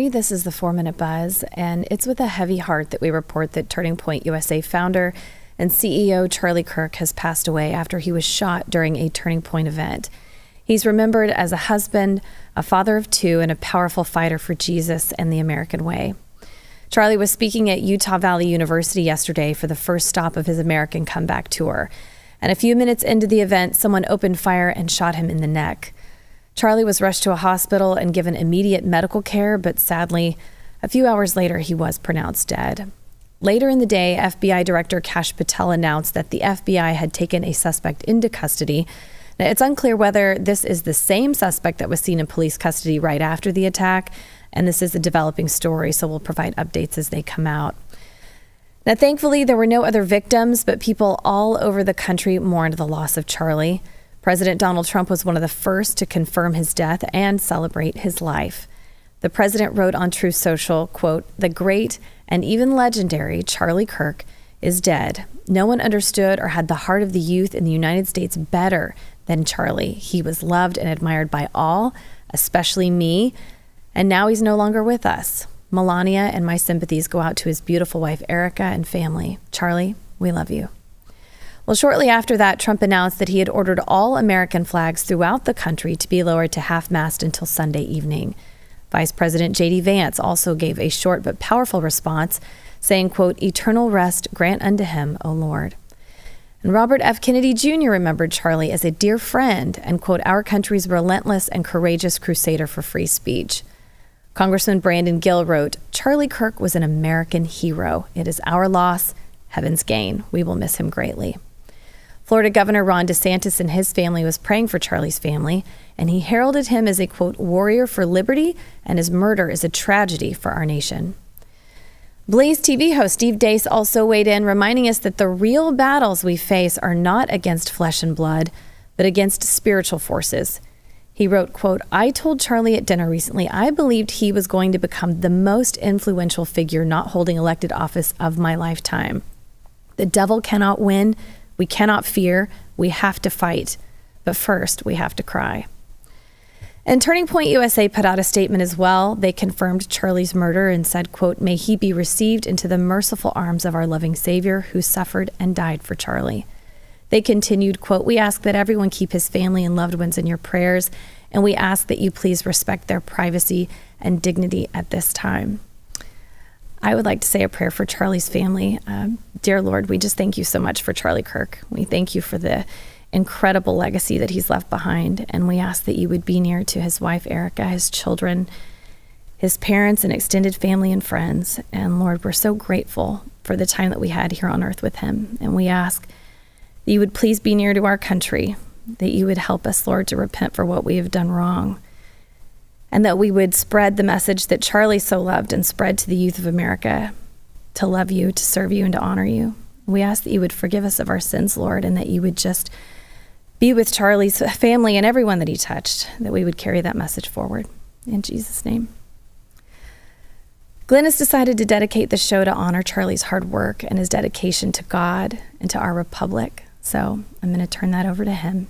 This is the 4-Minute Buzz, and it's with a heavy heart that we report that Turning Point USA founder and CEO Charlie Kirk has passed away after he was shot during a Turning Point event. He's remembered as a husband, a father of two, and a powerful fighter for Jesus and the American way. Charlie was speaking at Utah Valley University yesterday for the first stop of his American comeback tour. And a few minutes into the event, someone opened fire and shot him in the neck. Charlie was rushed to a hospital and given immediate medical care, but sadly, a few hours later, he was pronounced dead. Later in the day, FBI Director Kash Patel announced that the FBI had taken a suspect into custody. Now, it's unclear whether this is the same suspect that was seen in police custody right after the attack, and this is a developing story, so we'll provide updates as they come out. Now, thankfully, there were no other victims, but people all over the country mourned the loss of Charlie. President Donald Trump was one of the first to confirm his death and celebrate his life. The president wrote on Truth Social, quote, "The great and even legendary Charlie Kirk is dead. No one understood or had the heart of the youth in the United States better than Charlie. He was loved and admired by all, especially me, and now he's no longer with us. Melania and my sympathies go out to his beautiful wife, Erica, and family. Charlie, we love you." Well, shortly after that, Trump announced that he had ordered all American flags throughout the country to be lowered to half-mast until Sunday evening. Vice President J.D. Vance also gave a short but powerful response, saying, quote, "Eternal rest grant unto him, O Lord." And Robert F. Kennedy Jr. remembered Charlie as a dear friend and, quote, "our country's relentless and courageous crusader for free speech." Congressman Brandon Gill wrote, "Charlie Kirk was an American hero. It is our loss, heaven's gain. We will miss him greatly." Florida Governor Ron DeSantis and his family was praying for Charlie's family, and he heralded him as a, quote, "warrior for liberty, and his murder is a tragedy for our nation." BlazeTV host Steve Deace also weighed in, reminding us that the real battles we face are not against flesh and blood, but against spiritual forces. He wrote, quote, "I told Charlie at dinner recently I believed he was going to become the most influential figure not holding elected office of my lifetime. The devil cannot win. We cannot fear. We have to fight. But first, we have to cry." And Turning Point USA put out a statement as well. They confirmed Charlie's murder and said, quote, "May he be received into the merciful arms of our loving Savior who suffered and died for Charlie." They continued, quote, "We ask that everyone keep his family and loved ones in your prayers, and we ask that you please respect their privacy and dignity at this time." I would like to say a prayer for Charlie's family. Dear Lord, we just thank you so much for Charlie Kirk. We thank you for the incredible legacy that he's left behind, and we ask that you would be near to his wife, Erica, his children, his parents, and extended family and friends. And Lord, we're so grateful for the time that we had here on earth with him, and we ask that you would please be near to our country, that you would help us, Lord, to repent for what we have done wrong, and that we would spread the message that Charlie so loved and spread to the youth of America, to love you, to serve you, and to honor you. We ask that you would forgive us of our sins, Lord, and that you would just be with Charlie's family and everyone that he touched, that we would carry that message forward. In Jesus' name. Glenn has decided to dedicate the show to honor Charlie's hard work and his dedication to God and to our republic. So I'm going to turn that over to him.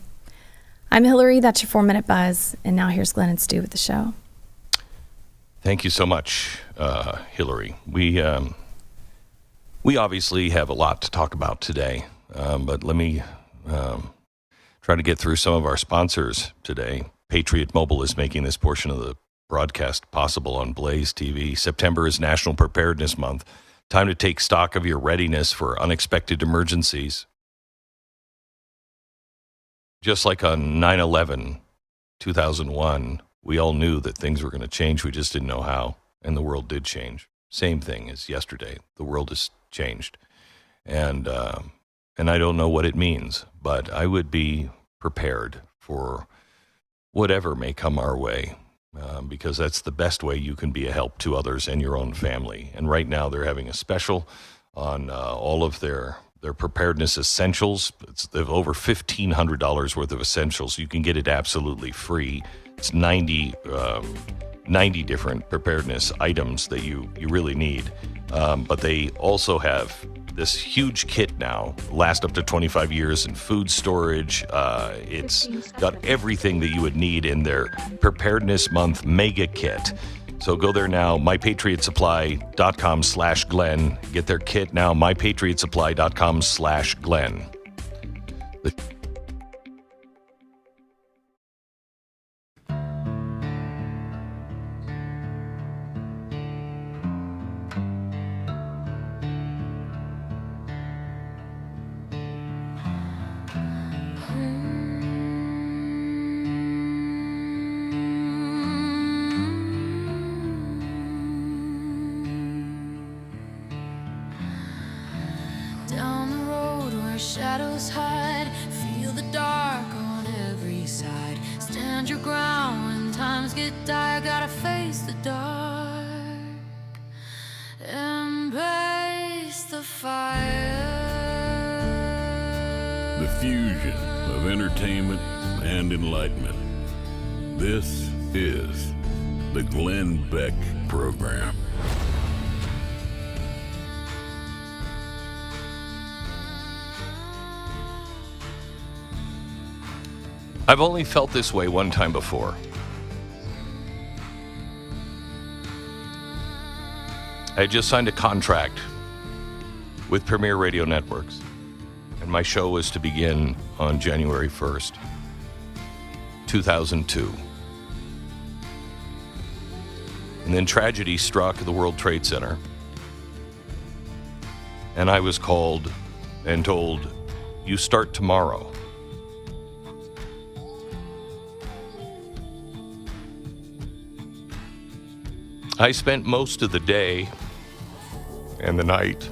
I'm Hillary, that's your 4-Minute Buzz, and now here's Glenn and Stu with the show. Thank you so much, Hillary. We obviously have a lot to talk about today, but let me try to get through some of our sponsors today. Patriot Mobile is making this portion of the broadcast possible on BlazeTV. September is National Preparedness Month. Time to take stock of your readiness for unexpected emergencies. Just like on 9/11, 2001, we all knew that things were going to change. We just didn't know how, and the world did change. Same thing as yesterday. The world has changed, and I don't know what it means, but I would be prepared for whatever may come our way, because that's the best way you can be a help to others and your own family. And right now, they're having a special on all of their preparedness essentials. They have over $1,500 worth of essentials. You can get it absolutely free. It's 90 different preparedness items that you really need. But they also have this huge kit now, last up to 25 years in food storage. It's got everything that you would need in their Preparedness Month Mega Kit. So go there now, mypatriotsupply.com/Glenn. Get their kit now, mypatriotsupply.com/Glenn. Down the road where shadows hide, feel the dark on every side. Stand your ground when times get dire, gotta face the dark. Embrace the fire. The fusion of entertainment and enlightenment. This is the Glenn Beck Program. I've only felt this way one time before. I had just signed a contract with Premier Radio Networks, and my show was to begin on January 1st, 2002. And then tragedy struck the World Trade Center, and I was called and told, "You start tomorrow." I spent most of the day and the night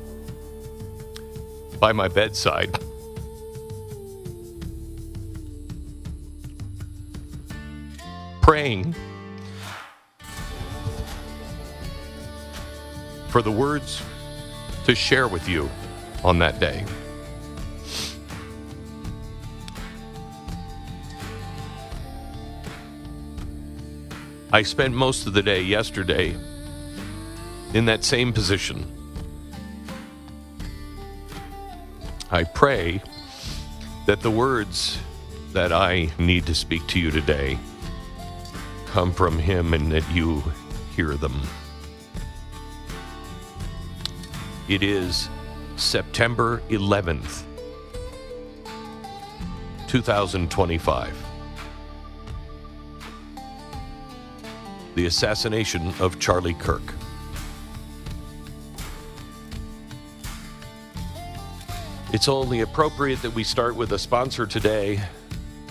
by my bedside, praying for the words to share with you on that day. I spent most of the day yesterday in that same position. I pray that the words that I need to speak to you today come from Him and that you hear them. It is September 11th, 2025. The assassination of Charlie Kirk. It's only appropriate that we start with a sponsor today,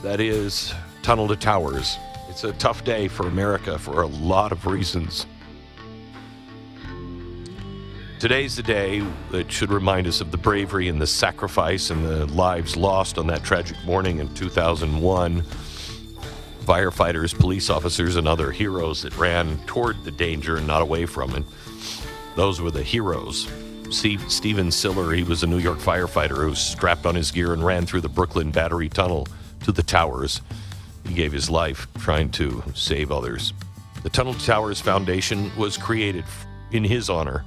that is Tunnel to Towers. It's a tough day for America for a lot of reasons. Today's the day that should remind us of the bravery and the sacrifice and the lives lost on that tragic morning in 2001. Firefighters, police officers, and other heroes that ran toward the danger and not away from it. Those were the heroes. Stephen Siller, he was a New York firefighter who strapped on his gear and ran through the Brooklyn Battery Tunnel to the towers. He gave his life trying to save others. The Tunnel to Towers Foundation was created in his honor.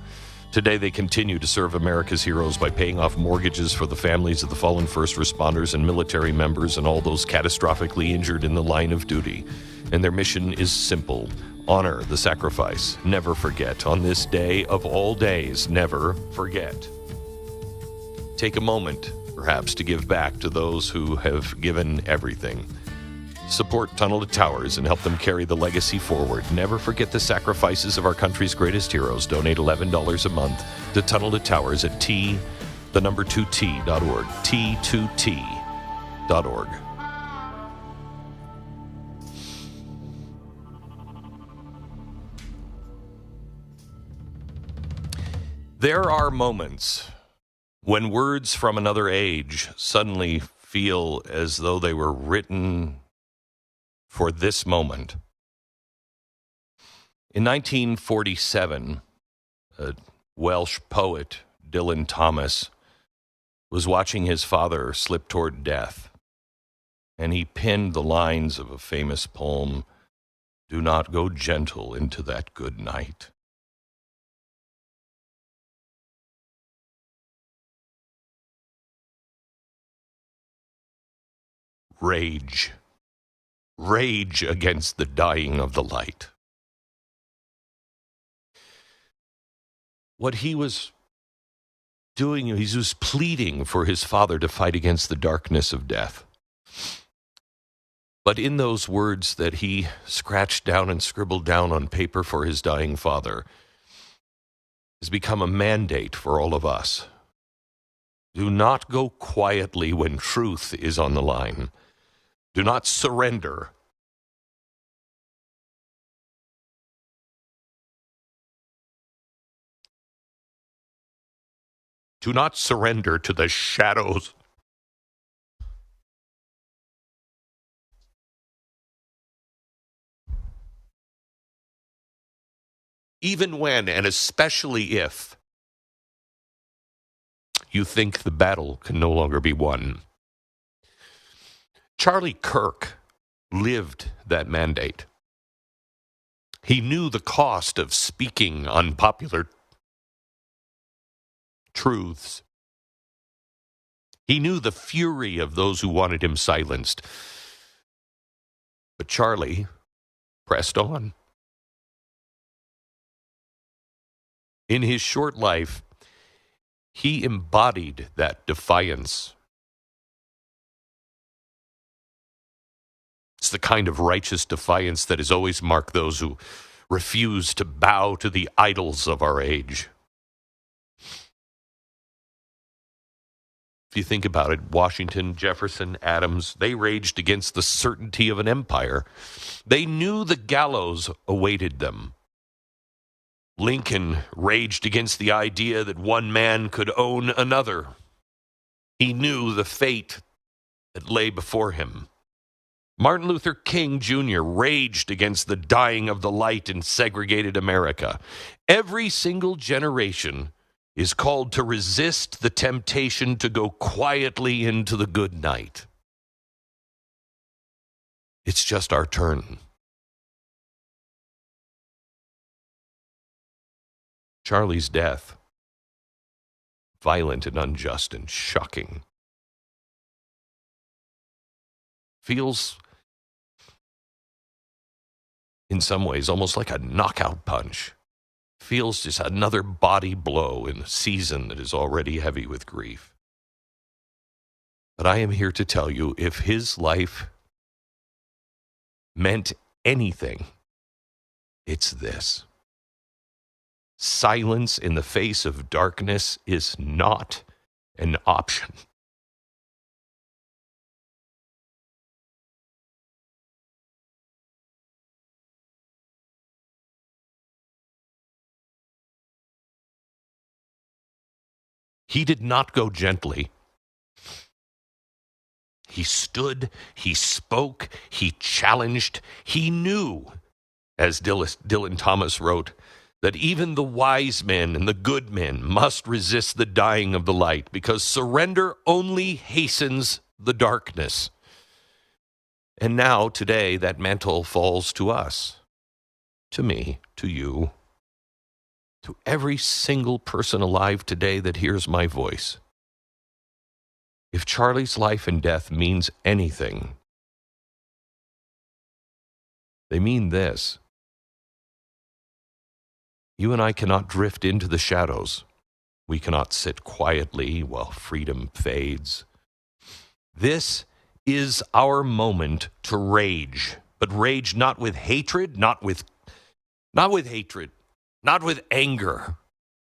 Today, they continue to serve America's heroes by paying off mortgages for the families of the fallen first responders and military members and all those catastrophically injured in the line of duty. And their mission is simple: honor the sacrifice. Never forget. On this day of all days, never forget. Take a moment, perhaps, to give back to those who have given everything. Support Tunnel to Towers and help them carry the legacy forward. Never forget the sacrifices of our country's greatest heroes. Donate $11 a month to Tunnel to Towers at T2T.org. T2T.org. There are moments when words from another age suddenly feel as though they were written for this moment. In 1947, a Welsh poet, Dylan Thomas, was watching his father slip toward death, and he penned the lines of a famous poem, "Do not go gentle into that good night." Rage. Rage against the dying of the light. what he was doing, he was pleading for his father to fight against the darkness of death. But in those words that he scratched down and scribbled down on paper for his dying father has become a mandate for all of us. Do not go quietly when truth is on the line. Do not surrender. Do not surrender to the shadows. Even when, and especially if, you think the battle can no longer be won. Charlie Kirk lived that mandate. He knew the cost of speaking unpopular truths. He knew the fury of those who wanted him silenced. But Charlie pressed on. In his short life, he embodied that defiance. It's the kind of righteous defiance that has always marked those who refuse to bow to the idols of our age. If you think about it, Washington, Jefferson, Adams, they raged against the certainty of an empire. They knew the gallows awaited them. Lincoln raged against the idea that one man could own another. He knew the fate that lay before him. Martin Luther King Jr. raged against the dying of the light in segregated America. Every single generation is called to resist the temptation to go quietly into the good night. It's just our turn. Charlie's death, violent and unjust and shocking, feels, in some ways, almost like a knockout punch. Feels just another body blow in a season that is already heavy with grief. But I am here to tell you, if his life meant anything, it's this. Silence in the face of darkness is not an option. He did not go gently. He stood, he spoke, he challenged, he knew, as Dylan Thomas wrote, that even the wise men and the good men must resist the dying of the light, because surrender only hastens the darkness. And now, today, that mantle falls to us, to me, to you, to every single person alive today that hears my voice. If Charlie's life and death means anything, they mean this. You and I cannot drift into the shadows. We cannot sit quietly while freedom fades. This is our moment to rage, but rage not with hatred, not with anger,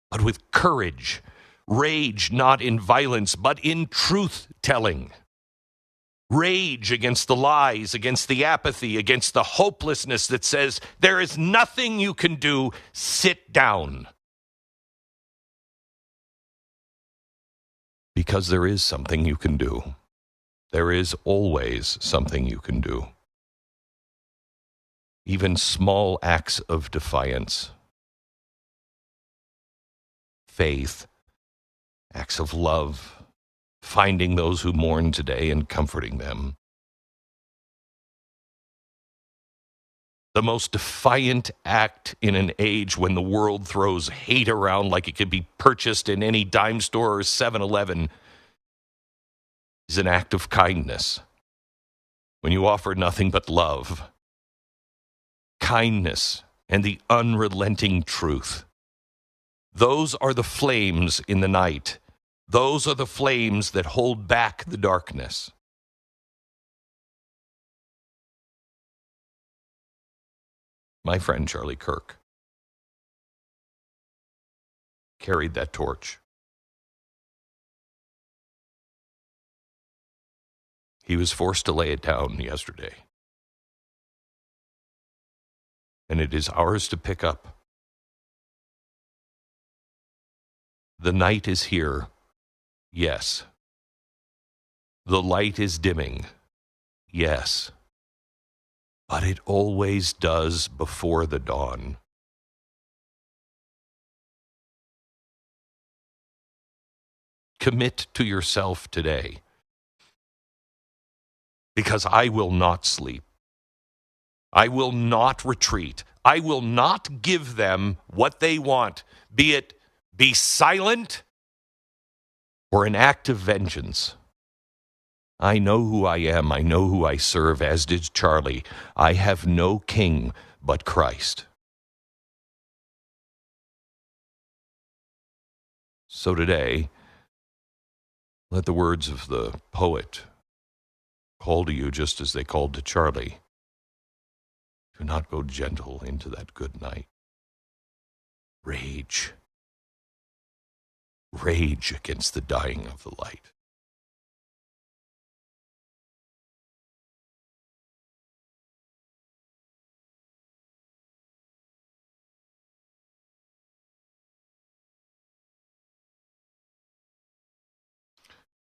but with courage. Rage not in violence, but in truth-telling. Rage against the lies, against the apathy, against the hopelessness that says, there is nothing you can do, sit down. Because there is something you can do. There is always something you can do. Even small acts of defiance, faith, acts of love, finding those who mourn today and comforting them. The most defiant act in an age when the world throws hate around like it could be purchased in any dime store or 7-Eleven is an act of kindness. When you offer nothing but love, kindness, and the unrelenting truth. Those are the flames in the night. Those are the flames that hold back the darkness. My friend Charlie Kirk carried that torch. He was forced to lay it down yesterday. And it is ours to pick up. The night is here, yes. The light is dimming, yes. But it always does before the dawn. Commit to yourself today, because I will not sleep. I will not retreat. I will not give them what they want, be it be silent or an act of vengeance. I know who I am. I know who I serve, as did Charlie. I have no king but Christ. So today, let the words of the poet call to you just as they called to Charlie. Do not go gentle into that good night. Rage. Rage against the dying of the light.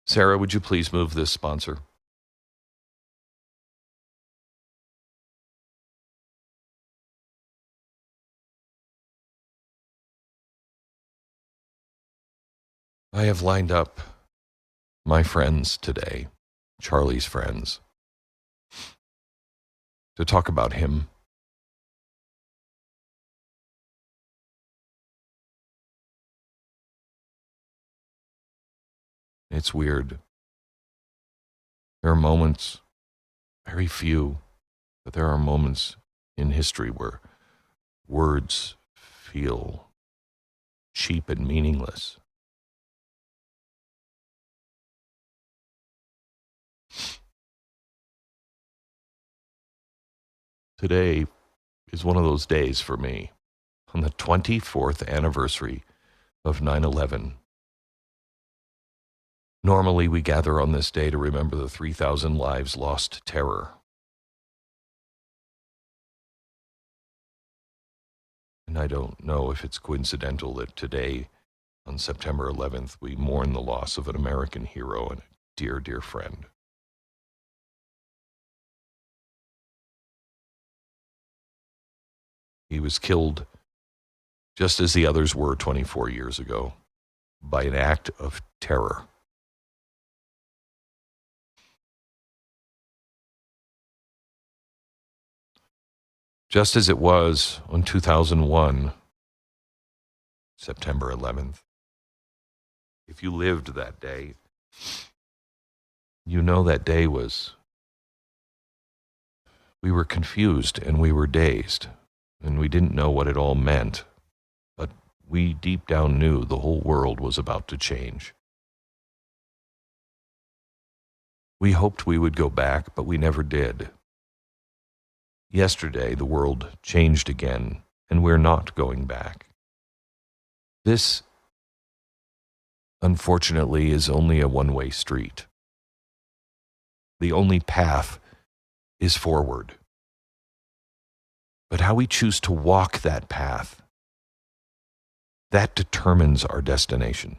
Sarah, would you please move this sponsor? I have lined up my friends today, Charlie's friends, to talk about him. It's weird. There are moments, very few, but there are moments in history where words feel cheap and meaningless. Today is one of those days for me. On the 24th anniversary of 9/11. Normally, we gather on this day to remember the 3,000 lives lost to terror. And I don't know if it's coincidental that today, on September 11th, we mourn the loss of an American hero and a dear, dear friend. He was killed, just as the others were 24 years ago, by an act of terror. Just as it was on 2001, September 11th. If you lived that day, you know that day was, we were confused and we were dazed, and we didn't know what it all meant, but we deep down knew the whole world was about to change. We hoped we would go back, but we never did. Yesterday, the world changed again, and we're not going back. This, unfortunately, is only a one-way street. The only path is forward. But how we choose to walk that path, that determines our destination.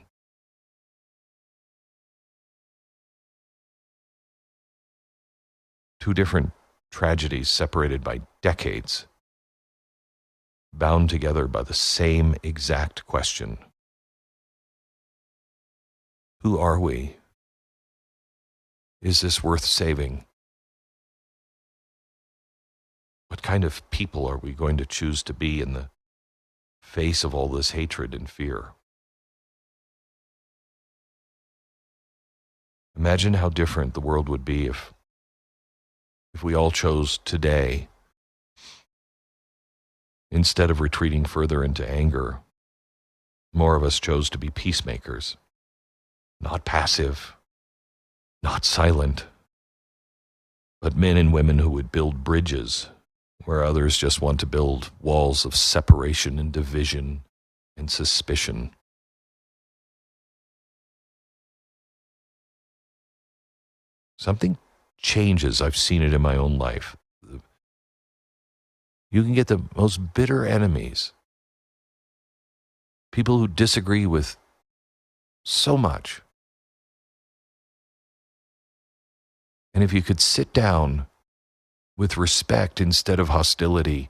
Two different tragedies separated by decades, bound together by the same exact question. Who are we? Is this worth saving? What kind of people are we going to choose to be in the face of all this hatred and fear? Imagine how different the world would be if we all chose today, instead of retreating further into anger, More of us chose to be peacemakers, not passive, not silent, but men and women who would build bridges where others just want to build walls of separation and division and suspicion. Something changes. I've seen it in my own life. You can get the most bitter enemies, people who disagree with so much. And if you could sit down with respect instead of hostility,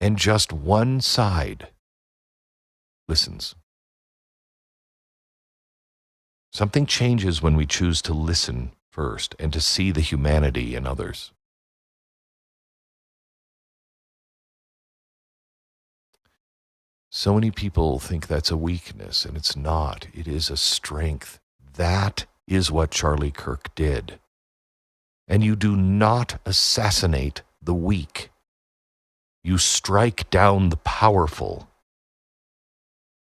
and just one side listens. Something changes when we choose to listen first and to see the humanity in others. So many people think that's a weakness, and it's not. It is a strength. That is what Charlie Kirk did. And you do not assassinate the weak. You strike down the powerful.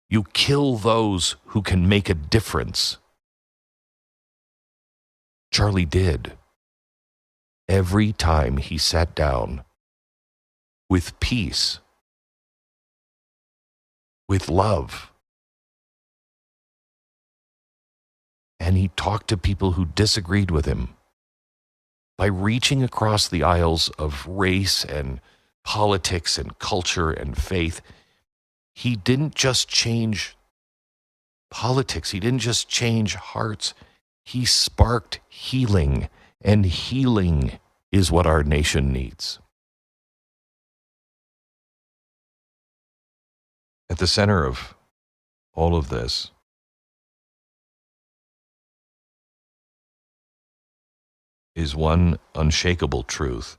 You kill those who can make a difference. Charlie did. Every time he sat down with peace, with love, and he talked to people who disagreed with him, by reaching across the aisles of race and politics and culture and faith, he didn't just change politics. He didn't just change hearts. He sparked healing, and healing is what our nation needs. At the center of all of this is one unshakable truth,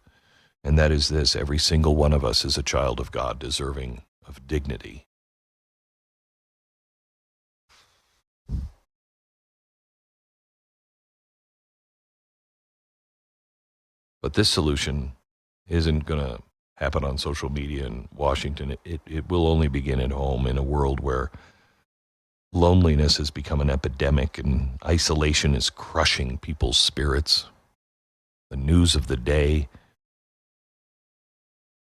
and that is this: every single one of us is a child of God, deserving of dignity. But this solution isn't going to happen on social media in Washington. It will only begin at home, in a world where loneliness has become an epidemic and isolation is crushing people's spirits. The news of the day.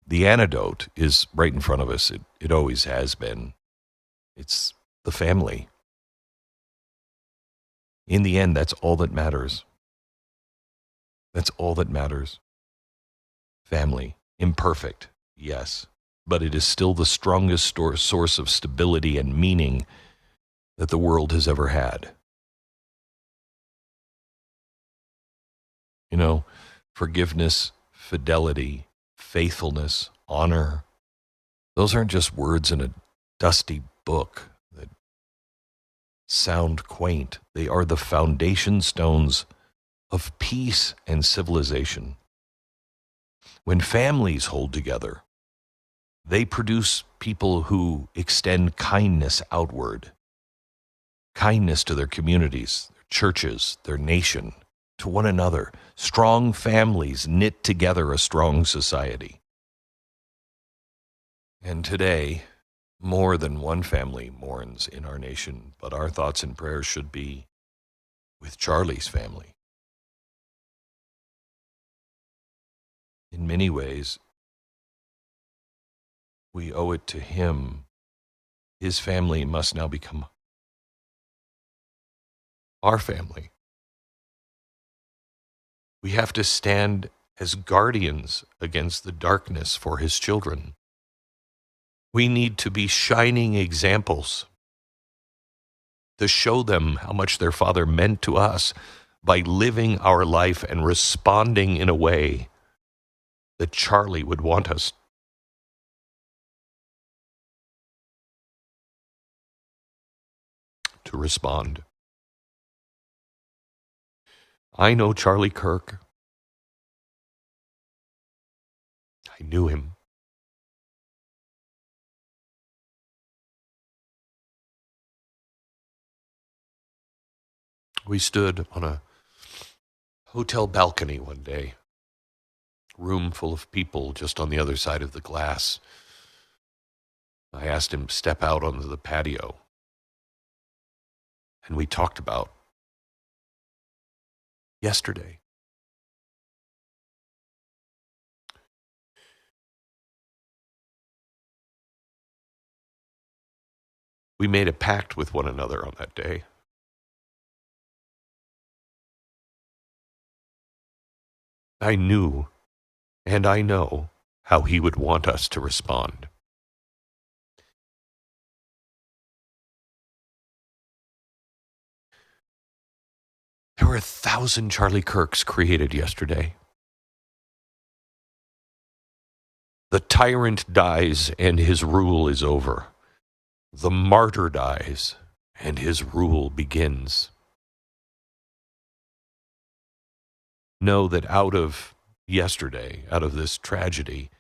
The antidote is right in front of us. It always has been. It's the family. In the end, that's all that matters. That's all that matters. Family. Imperfect, yes, but it is still the strongest source of stability and meaning that the world has ever had. You know, forgiveness, fidelity, faithfulness, honor, those aren't just words in a dusty book that sound quaint. They are the foundation stones of peace and civilization. When families hold together, they produce people who extend kindness outward, kindness to their communities, their churches, their nation, to one another. Strong families knit together a strong society. And today, more than one family mourns in our nation, but our thoughts and prayers should be with Charlie's family. In many ways, we owe it to him. His family must now become our family. We have to stand as guardians against the darkness for his children. We need to be shining examples to show them how much their father meant to us by living our life and responding in a way that Charlie would want us to respond. I know Charlie Kirk. I knew him. We stood on a hotel balcony one day. Room full of people just on the other side of the glass. I asked him to step out onto the patio. and we talked about yesterday. We made a pact with one another on that day. I knew, and I know, how he would want us to respond. There were 1,000 Charlie Kirks created yesterday. The tyrant dies and his rule is over. The martyr dies and his rule begins. Know that out of yesterday, out of this tragedy,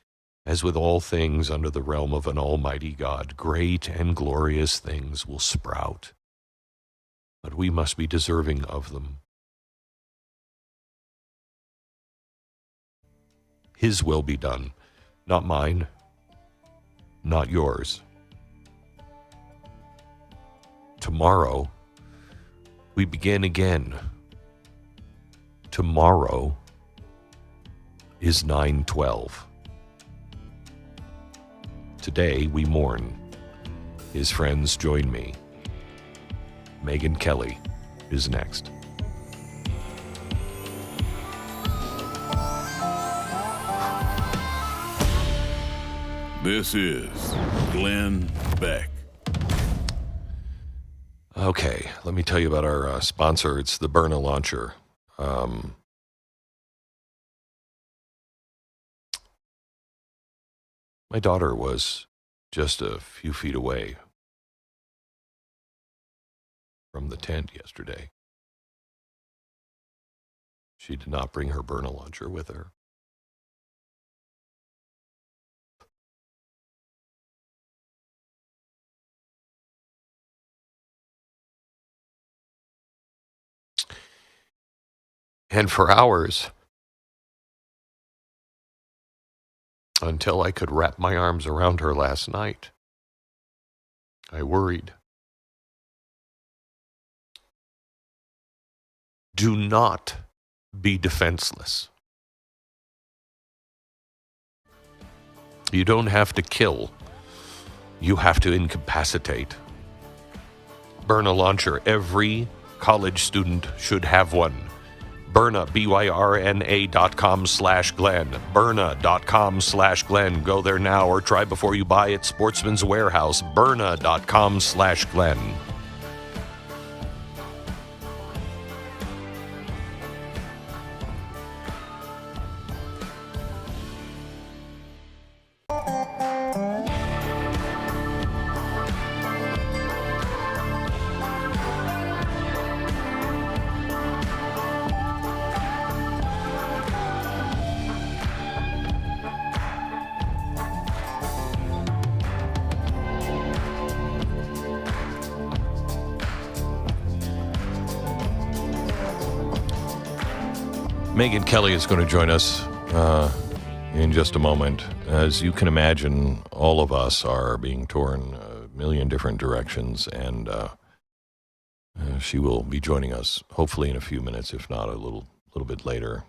as with all things under the realm of an almighty God, great and glorious things will sprout. But we must be deserving of them. His will be done, not mine, not yours. Tomorrow, we begin again. Tomorrow is 9/12. Today, we mourn. His friends join me. Megyn Kelly is next. This is Glenn Beck. Okay, let me tell you about our sponsor. It's the Berna launcher. My daughter was just a few feet away from the tent yesterday. She did not bring her Berna launcher with her. And for hours, until I could wrap my arms around her last night, I worried. Do not be defenseless. You don't have to kill. You have to incapacitate. Berna launcher. Every college student should have one. Berna, BYRNA.com/Glenn. Berna.com/Glenn. Go there now or try before you buy at Sportsman's Warehouse. Berna.com/Glenn. Megyn Kelly is going to join us in just a moment. As you can imagine, all of us are being torn a million different directions, and she will be joining us hopefully in a few minutes, if not a little bit later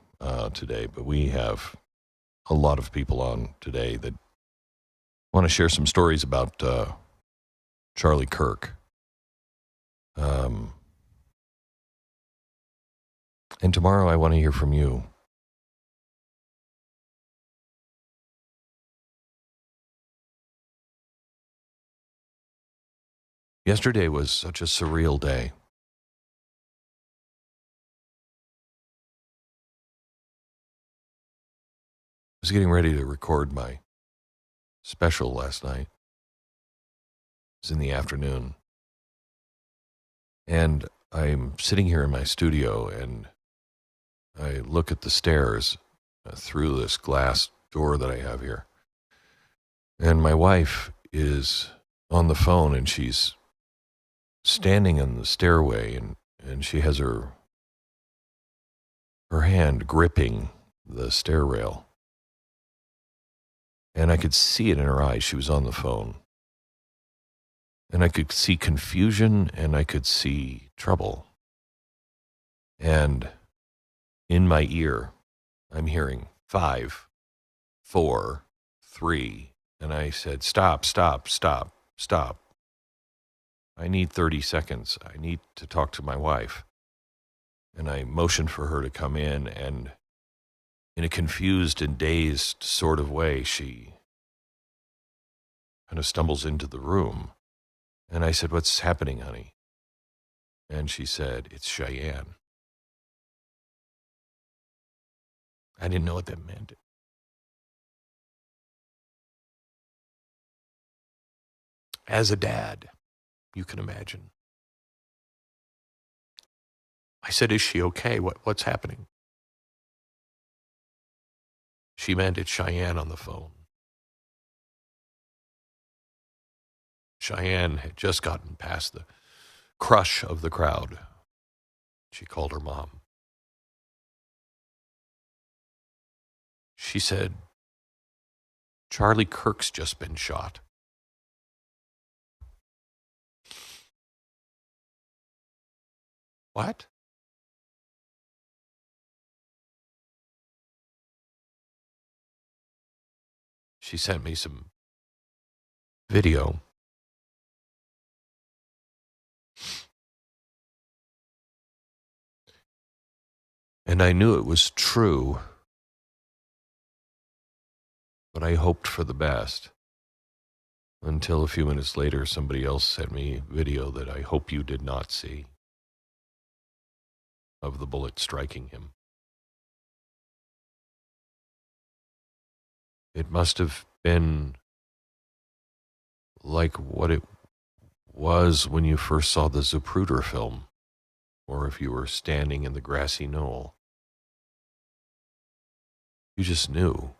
today. But we have a lot of people on today that want to share some stories about Charlie Kirk. And tomorrow I want to hear from you. Yesterday was such a surreal day. I was getting ready to record my special last night. It was in the afternoon. And I'm sitting here in my studio, and I look at the stairs through this glass door that I have here. And my wife is on the phone, and she's standing in the stairway, and she has her hand gripping the stair rail. And I could see it in her eyes. She was on the phone. And I could see confusion and I could see trouble. And in my ear, I'm hearing 5, 4, 3. And I said, stop. I need 30 seconds. I need to talk to my wife. And I motioned for her to come in, and in a confused and dazed sort of way, she kind of stumbles into the room. And I said, what's happening, honey? And she said, it's Cheyenne. I didn't know what that meant. As a dad, you can imagine. I said, is she okay? What's happening? She meant it's Cheyenne on the phone. Cheyenne had just gotten past the crush of the crowd. She called her mom. She said, Charlie Kirk's just been shot. What? She sent me some video. And I knew it was true, but I hoped for the best. Until a few minutes later, somebody else sent me video that I hope you did not see of the bullet striking him. It must have been like what it was when you first saw the Zapruder film, or if you were standing in the grassy knoll. You just knew.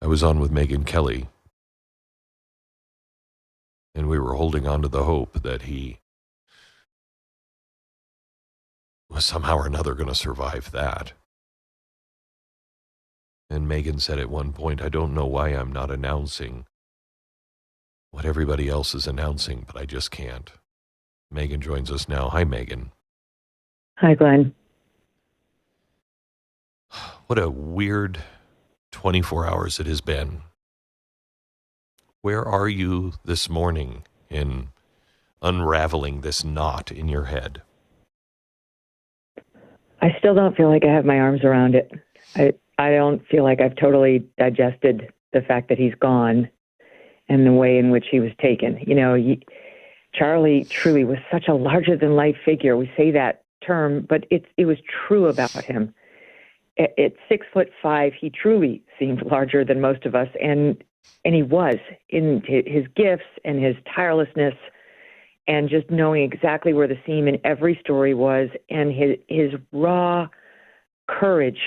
I was on with Megyn Kelly, and we were holding on to the hope that he was somehow or another going to survive that. And Megyn said at one point, I don't know why I'm not announcing what everybody else is announcing, but I just can't. Megyn joins us now. Hi, Megyn. Hi, Glenn. What a weird 24 hours it has been. Where are you this morning in unraveling this knot in your head? I still don't feel like I have my arms around it. I don't feel like I've totally digested the fact that he's gone and the way in which he was taken. You know, Charlie truly was such a larger-than-life figure. We say that term, but it was true about him. At 6'5", he truly seemed larger than most of us, and he was in his gifts and his tirelessness, and just knowing exactly where the seam in every story was, and his raw courage.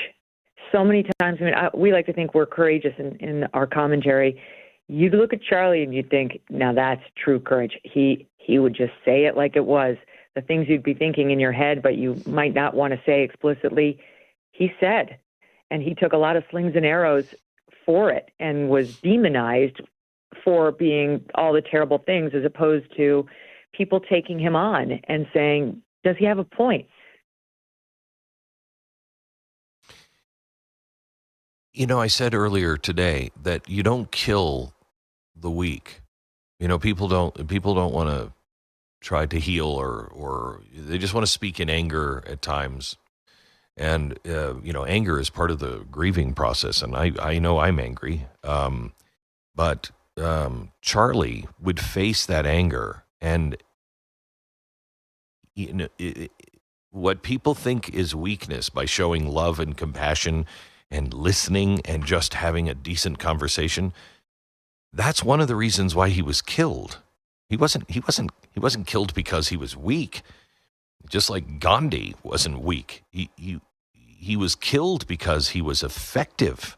So many times, I mean, we like to think we're courageous in our commentary. You'd look at Charlie and you'd think, now that's true courage. He would just say it like it was. The things you'd be thinking in your head, but you might not want to say explicitly, he said. And he took a lot of slings and arrows for it and was demonized for being all the terrible things, as opposed to people taking him on and saying, does he have a point? You know, I said earlier today that you don't kill the weak. You know, people don't want to try to heal or they just want to speak in anger at times. And, you know, anger is part of the grieving process. And I know I'm angry. But Charlie would face that anger. And, you know, what people think is weakness by showing love and compassion and listening and just having a decent conversation, that's one of the reasons why he was killed. He wasn't killed because he was weak. Just like Gandhi wasn't weak. He was killed because he was effective.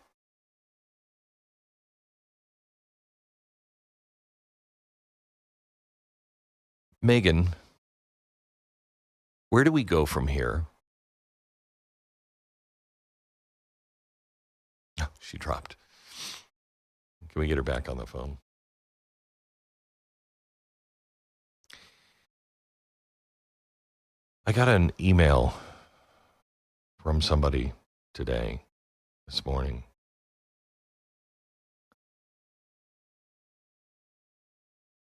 Megyn, where do we go from here? she dropped. Can we get her back on the phone? I got an email from somebody this morning.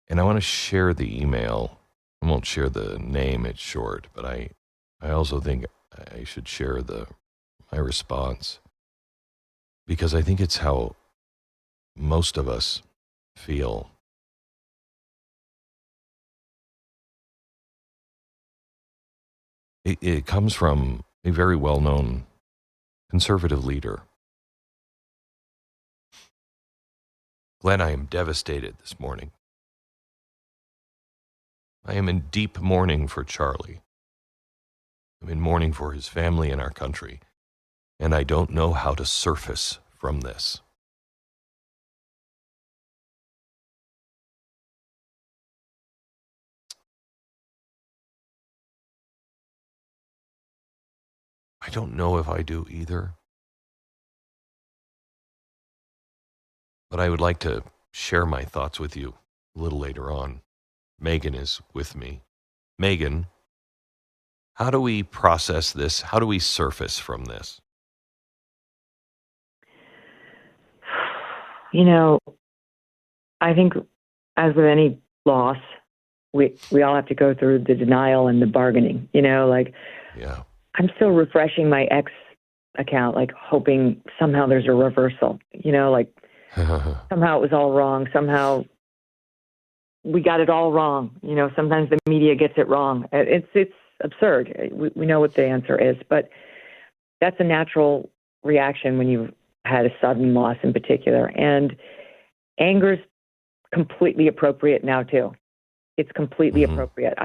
And I want to share the email. I won't share the name, it's short, but I also think I should share my response, because I think it's how most of us feel. It comes from a very well-known conservative leader. Glenn, I am devastated this morning. I am in deep mourning for Charlie. I'm in mourning for his family and our country, and I don't know how to surface from this. I don't know if I do either. But I would like to share my thoughts with you a little later on. Megyn is with me. Megyn, how do we process this? How do we surface from this? You know, I think as with any loss, we all have to go through the denial and the bargaining. Yeah. I'm still refreshing my ex account, hoping somehow there's a reversal. Somehow it was all wrong. Somehow we got it all wrong. Sometimes the media gets it wrong. It's absurd. We know what the answer is, but that's a natural reaction when you've had a sudden loss in particular. And anger's completely appropriate now too. It's completely appropriate.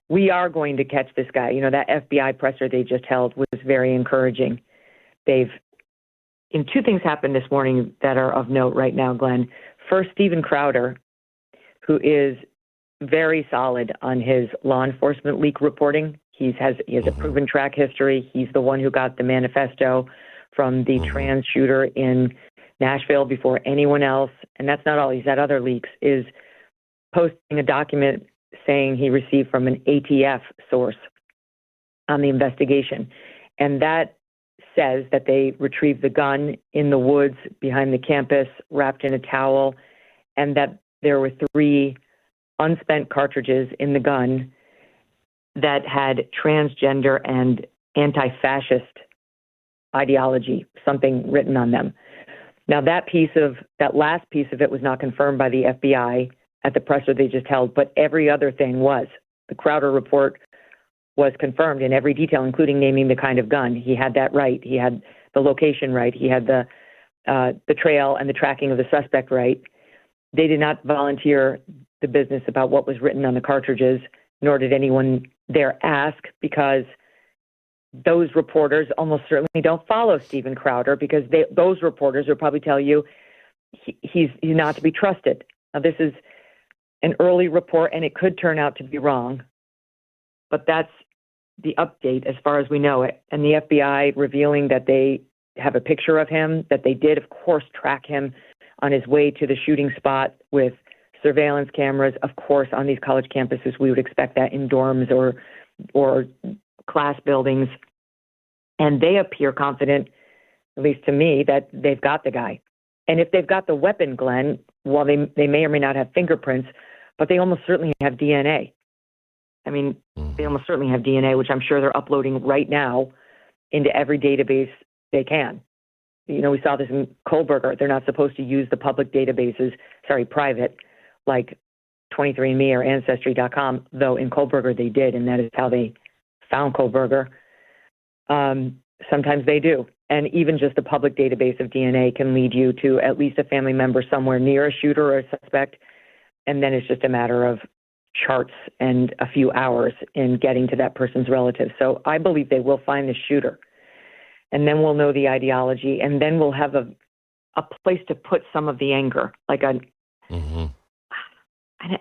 We are going to catch this guy. That FBI presser they just held was very encouraging. Two things happened this morning that are of note right now, Glenn. First, Steven Crowder, who is very solid on his law enforcement leak reporting. He has a proven track history. He's the one who got the manifesto from the trans shooter in Nashville before anyone else. And that's not all. He's had other leaks, is posting a document saying he received from an ATF source on the investigation. And that says that they retrieved the gun in the woods behind the campus, wrapped in a towel, and that there were 3 unspent cartridges in the gun that had transgender and anti-fascist ideology, something written on them. Now, that last piece of it was not confirmed by the FBI at the presser they just held, but every other thing was. The Crowder report was confirmed in every detail, including naming the kind of gun. He had that right. He had the location right. He had the trail and the tracking of the suspect right. They did not volunteer the business about what was written on the cartridges, nor did anyone there ask, because those reporters almost certainly don't follow Steven Crowder, because those reporters will probably tell you he's not to be trusted. Now, this is an early report, and it could turn out to be wrong, but that's the update as far as we know it. And the FBI revealing that they have a picture of him, that they did, of course, track him on his way to the shooting spot with surveillance cameras. Of course, on these college campuses, we would expect that in dorms or class buildings. And they appear confident, at least to me, that they've got the guy. And if they've got the weapon, Glenn, well, they may or may not have fingerprints, but they almost certainly have DNA. I mean, they almost certainly have DNA, which I'm sure they're uploading right now into every database they can. We saw this in Kohlberger. They're not supposed to use the public databases, private, like 23andMe or Ancestry.com, though in Kohlberger they did, and that is how they found Kohlberger. Sometimes they do. And even just the public database of DNA can lead you to at least a family member somewhere near a shooter or a suspect, and then it's just a matter of charts and a few hours in getting to that person's relatives. So I believe they will find the shooter, and then we'll know the ideology, and then we'll have a place to put some of the anger, like an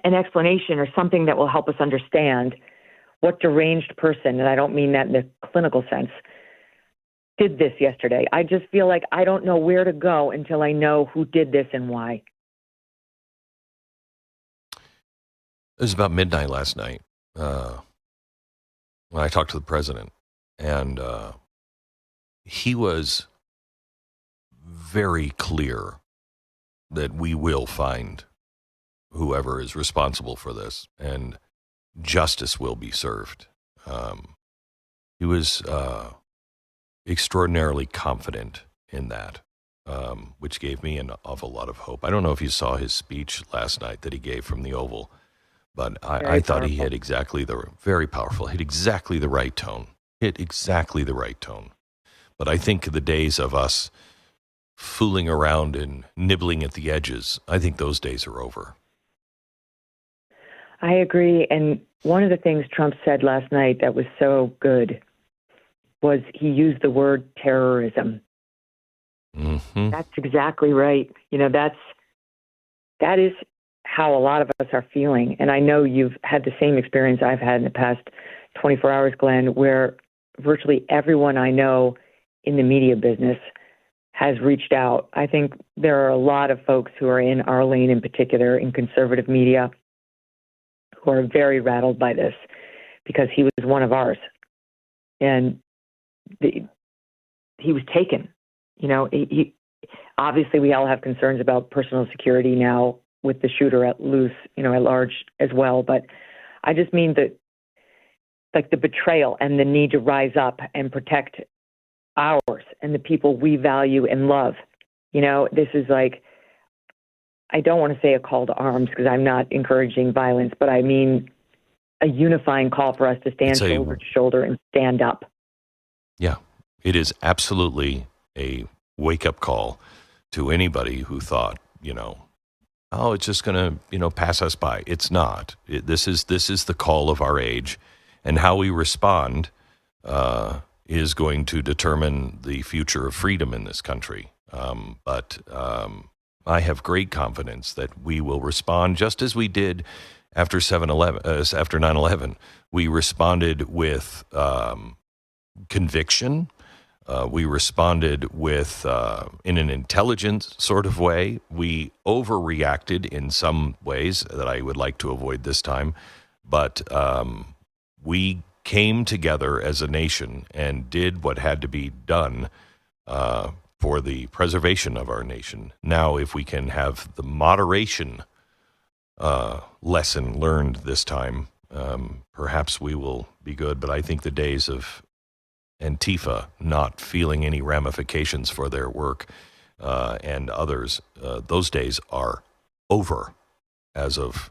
explanation or something that will help us understand what deranged person, and I don't mean that in the clinical sense, did this yesterday. I just feel like I don't know where to go until I know who did this and why. It was about midnight last night when I talked to the president, and he was very clear that we will find whoever is responsible for this, and justice will be served. He was extraordinarily confident in that, which gave me an awful lot of hope. I don't know if you saw his speech last night that he gave from the Oval, but I thought he hit very powerful, hit exactly the right tone. But I think the days of us fooling around and nibbling at the edges, I think those days are over. I agree. And one of the things Trump said last night that was so good was he used the word terrorism. Mm-hmm. That's exactly right. That is how a lot of us are feeling. And I know you've had the same experience I've had in the past 24 hours, Glenn, where virtually everyone I know in the media business has reached out. I think there are a lot of folks who are in our lane in particular, in conservative media, who are very rattled by this because he was one of ours. And he was taken. He obviously we all have concerns about personal security now with the shooter at large as well. But I just mean that, like, the betrayal and the need to rise up and protect ours and the people we value and love. This is like, I don't want to say a call to arms because I'm not encouraging violence, but I mean a unifying call for us to stand shoulder to shoulder and stand up. Yeah, it is absolutely a wake-up call to anybody who thought, it's just going to, pass us by. It's not. This is the call of our age, and how we respond is going to determine the future of freedom in this country. But I have great confidence that we will respond just as we did after 9/11. We responded with conviction. We responded with in an intelligent sort of way. We overreacted in some ways that I would like to avoid this time, but we came together as a nation and did what had to be done for the preservation of our nation. Now, if we can have the moderation lesson learned this time, perhaps we will be good. But I think the days of Antifa not feeling any ramifications for their work and others, those days are over as of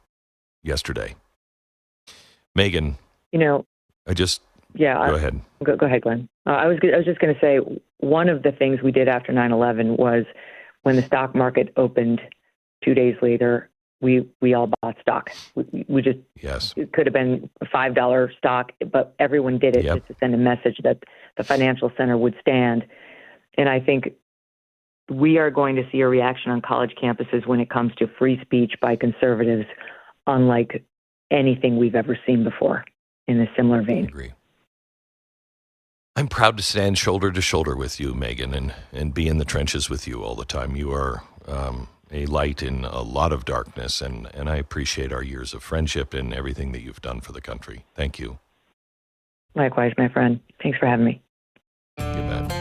yesterday. Megyn, go ahead. Go ahead, Glenn. I was just going to say, one of the things we did after 9/11 was when the stock market opened 2 days later, we all bought stock. We just, yes, it could have been a $5 stock, but everyone did it just to send a message that the financial center would stand. And I think we are going to see a reaction on college campuses when it comes to free speech by conservatives, unlike anything we've ever seen before in a similar vein. I agree. I'm proud to stand shoulder to shoulder with you, Megyn, and be in the trenches with you all the time. You are a light in a lot of darkness, and I appreciate our years of friendship and everything that you've done for the country. Thank you. Likewise, my friend. Thanks for having me. You bet.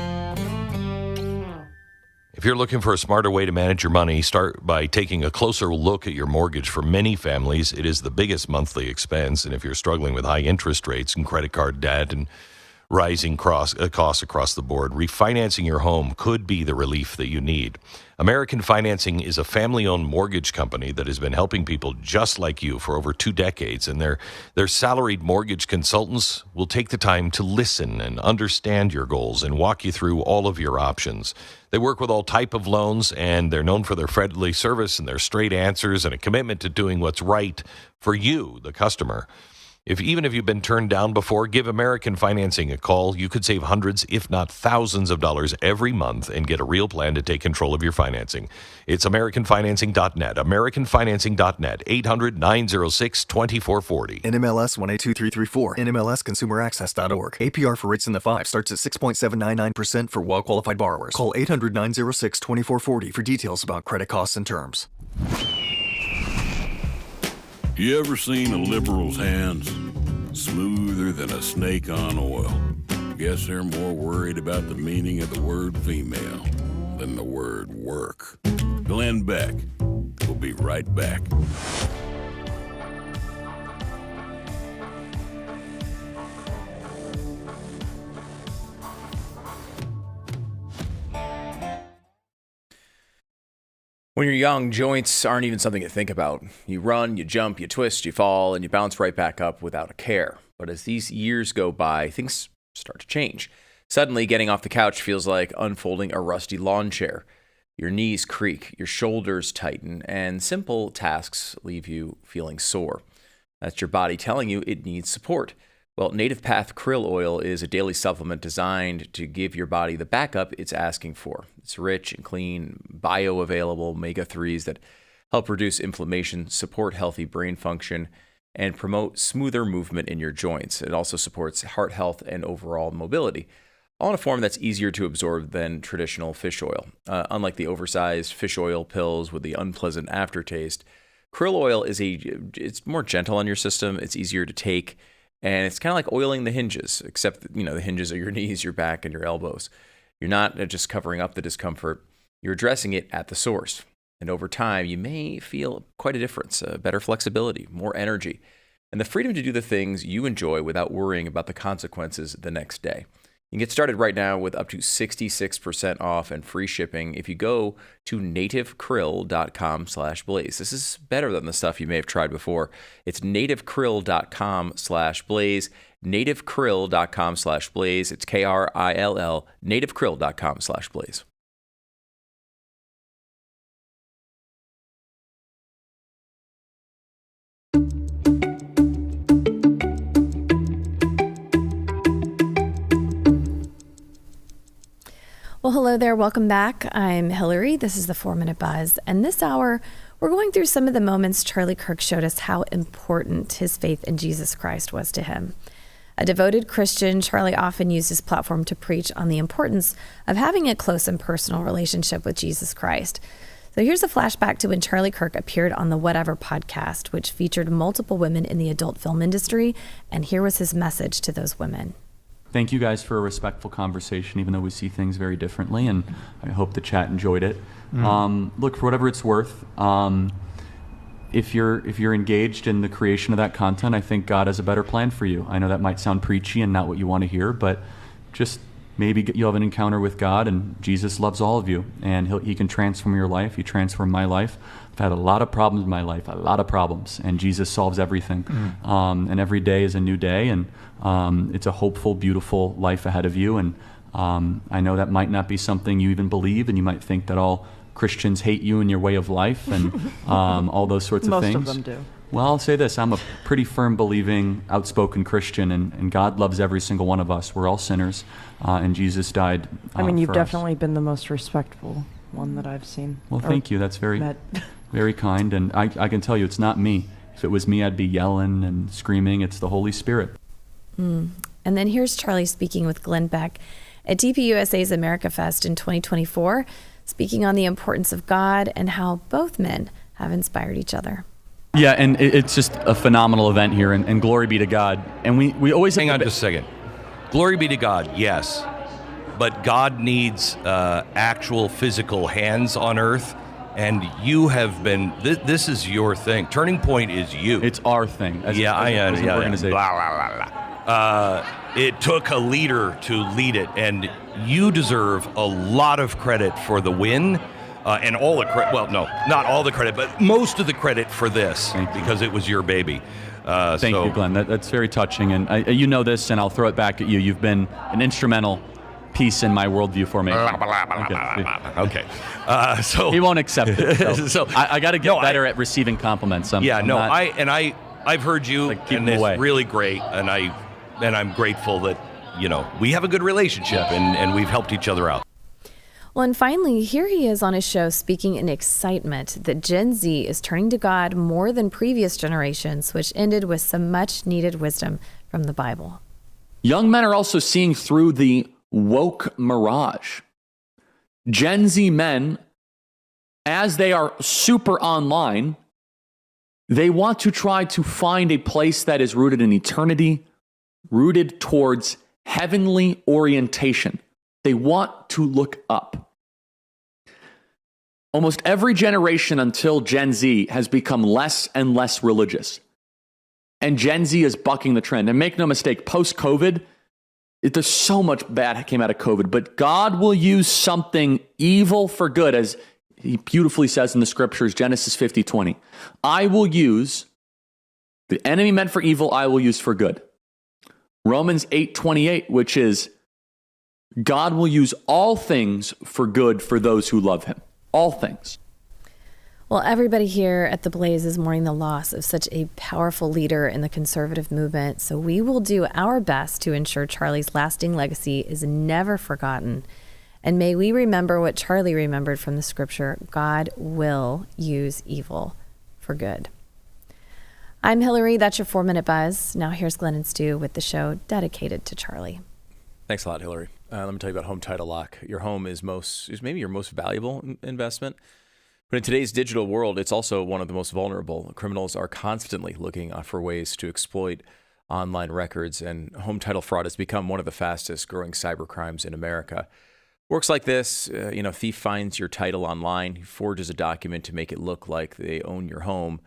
If you're looking for a smarter way to manage your money, start by taking a closer look at your mortgage. For many families, it is the biggest monthly expense, and if you're struggling with high interest rates and credit card debt and rising costs across the board, refinancing your home could be the relief that you need. American Financing is a family-owned mortgage company that has been helping people just like you for over 2 decades, and their salaried mortgage consultants will take the time to listen and understand your goals and walk you through all of your options. They work with all type of loans, and they're known for their friendly service and their straight answers and a commitment to doing what's right for you, the customer. Even if you've been turned down before, give American Financing a call. You could save hundreds, if not thousands of dollars every month and get a real plan to take control of your financing. It's AmericanFinancing.net. AmericanFinancing.net. 800-906-2440. NMLS 182334. NMLSConsumerAccess.org. APR for rates in the 5 starts at 6.799% for well-qualified borrowers. Call 800-906-2440 for details about credit costs and terms. You ever seen a liberal's hands? Smoother than a snake on oil. Guess they're more worried about the meaning of the word female than the word work. Glenn Beck will be right back. When you're young, joints aren't even something to think about. You run, you jump, you twist, you fall, and you bounce right back up without a care. But as these years go by, things start to change. Suddenly, getting off the couch feels like unfolding a rusty lawn chair. Your knees creak, your shoulders tighten, and simple tasks leave you feeling sore. That's your body telling you it needs support. Well, Native Path Krill Oil is a daily supplement designed to give your body the backup it's asking for. It's rich and clean, bioavailable omega-3s that help reduce inflammation, support healthy brain function, and promote smoother movement in your joints. It also supports heart health and overall mobility, all in a form that's easier to absorb than traditional fish oil. Unlike the oversized fish oil pills with the unpleasant aftertaste, krill oil it's more gentle on your system, it's easier to take, and it's kind of like oiling the hinges, except, the hinges are your knees, your back, and your elbows. You're not just covering up the discomfort, you're addressing it at the source. And over time, you may feel quite a difference, better flexibility, more energy, and the freedom to do the things you enjoy without worrying about the consequences the next day. You can get started right now with up to 66% off and free shipping if you go to nativekrill.com/blaze. This is better than the stuff you may have tried before. It's nativekrill.com/blaze, nativekrill.com/blaze. It's KRILL, nativekrill.com/blaze. Well, hello there. Welcome back. I'm Hillary. This is the 4-Minute Buzz. And this hour, we're going through some of the moments Charlie Kirk showed us how important his faith in Jesus Christ was to him. A devoted Christian, Charlie often used his platform to preach on the importance of having a close and personal relationship with Jesus Christ. So here's a flashback to when Charlie Kirk appeared on the Whatever podcast, which featured multiple women in the adult film industry. And here was his message to those women. Thank you guys for a respectful conversation, even though we see things very differently, and I hope the chat enjoyed it. Look, for whatever it's worth, if you're engaged in the creation of that content, I think God has a better plan for you. I know that might sound preachy and not what you want to hear, but just maybe you'll have an encounter with God, and Jesus loves all of you, and He can transform your life. He transformed my life. I've had a lot of problems in my life, and Jesus solves everything. And every day is a new day, and it's a hopeful, beautiful life ahead of you. And I know that might not be something you even believe, and you might think that all Christians hate you and your way of life, and all those sorts of things. Most of them do. Well, I'll say this. I'm a pretty firm believing, outspoken Christian, and God loves every single one of us. We're all sinners, and Jesus died you've for definitely us. been the most respectful one that I've seen. Well, thank you. That's very, met. very kind. And I can tell you, it's not me. If it was me, I'd be yelling and screaming. It's the Holy Spirit. And then here's Charlie speaking with Glenn Beck at TPUSA's America Fest in 2024, speaking on the importance of God and how both men have inspired each other. Yeah, and it's just a phenomenal event here, and glory be to God. And we always hang on just a second. Glory be to God, yes, but God needs actual physical hands on earth, and you have been. This is your thing. Turning Point is you. It's our thing. As an organization. Blah, blah, blah, blah. It took a leader to lead it, and you deserve a lot of credit for the win. And all the credit, well, no, not all the credit, but most of the credit for this, because it was your baby. Thank you, Glenn. That's very touching. And you know this, and I'll throw it back at you. You've been an instrumental piece in my worldview formation. Okay. So he won't accept it. So I got to get better at receiving compliments. I I've heard you, keep and him it's away. really great, and I'm grateful that, we have a good relationship, and we've helped each other out. Well, and finally, here he is on his show speaking in excitement that Gen Z is turning to God more than previous generations, which ended with some much-needed wisdom from the Bible. Young men are also seeing through the woke mirage. Gen Z men, as they are super online, they want to try to find a place that is rooted in eternity, rooted towards heavenly orientation. They want to look up. Almost every generation until Gen Z has become less and less religious. And Gen Z is bucking the trend. And make no mistake, post-COVID, there's so much bad came out of COVID, but God will use something evil for good, as he beautifully says in the scriptures, Genesis 50:20. I will use the enemy meant for evil, I will use for good. Romans 8:28, which is God will use all things for good for those who love him. All things. Well, everybody here at The Blaze is mourning the loss of such a powerful leader in the conservative movement, so we will do our best to ensure Charlie's lasting legacy is never forgotten. And may we remember what Charlie remembered from the scripture: God will use evil for good. I'm Hillary. That's your 4-minute buzz. Now here's Glenn and Stu with the show dedicated to Charlie. Thanks a lot, Hillary. Let me tell you about Home Title Lock. Your home is maybe your most valuable investment. But in today's digital world, it's also one of the most vulnerable. Criminals are constantly looking for ways to exploit online records, and home title fraud has become one of the fastest growing cyber crimes in America. Works like this: thief finds your title online, he forges a document to make it look like they own your home,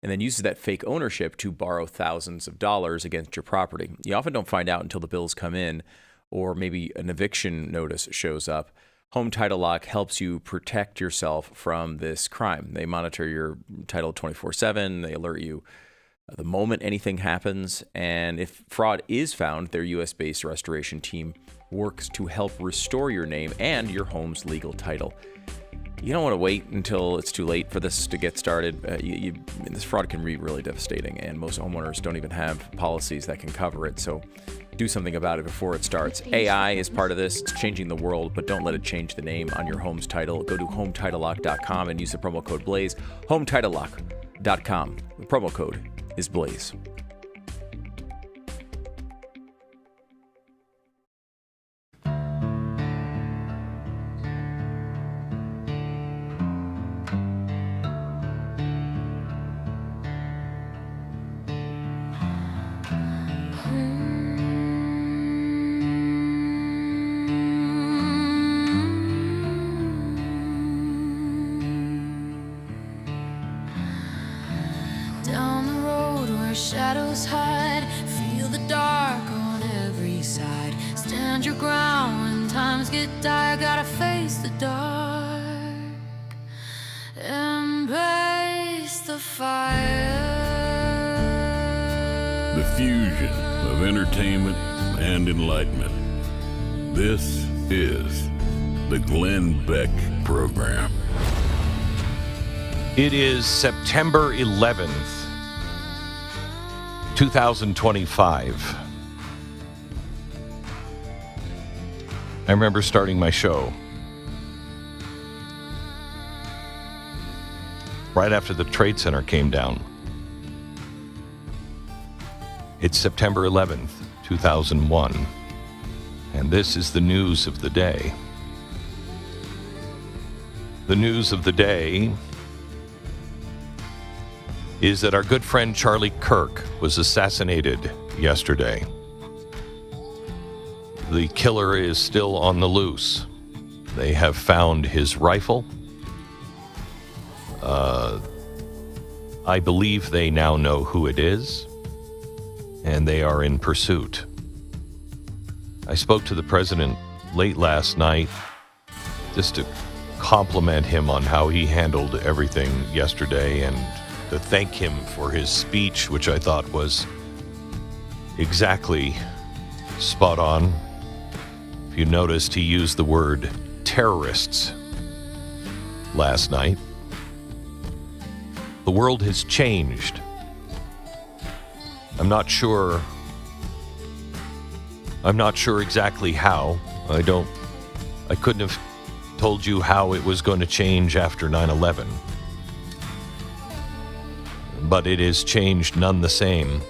and then uses that fake ownership to borrow thousands of dollars against your property. You often don't find out until the bills come in, or maybe an eviction notice shows up. Home Title Lock helps you protect yourself from this crime. They monitor your title 24/7. They alert you the moment anything happens. And if fraud is found, their U.S.-based restoration team works to help restore your name and your home's legal title. You don't want to wait until it's too late for this to get started. This fraud can be really devastating, and most homeowners don't even have policies that can cover it. So do something about it before it starts. AI is part of this. It's changing the world, but don't let it change the name on your home's title. Go to HometitleLock.com and use the promo code BLAZE. HometitleLock.com. The promo code is BLAZE. Shadows hide, feel the dark on every side. Stand your ground when times get dire, gotta face the dark. Embrace the fire. The fusion of entertainment and enlightenment. This is the Glenn Beck Program. It is September 11th. 2025. I remember starting my show right after the Trade Center came down. It's September 11th, 2001, and this is the news of the day. The news of the day is that our good friend Charlie Kirk was assassinated yesterday. The killer is still on the loose. They have found his rifle. I believe they now know who it is, and they are in pursuit. I spoke to the president late last night just to compliment him on how he handled everything yesterday and to thank him for his speech, which I thought was exactly spot on. If you noticed, he used the word terrorists last night. The world has changed. I'm not sure exactly how. I couldn't have told you how it was going to change after 9/11. But it is changed nonetheless,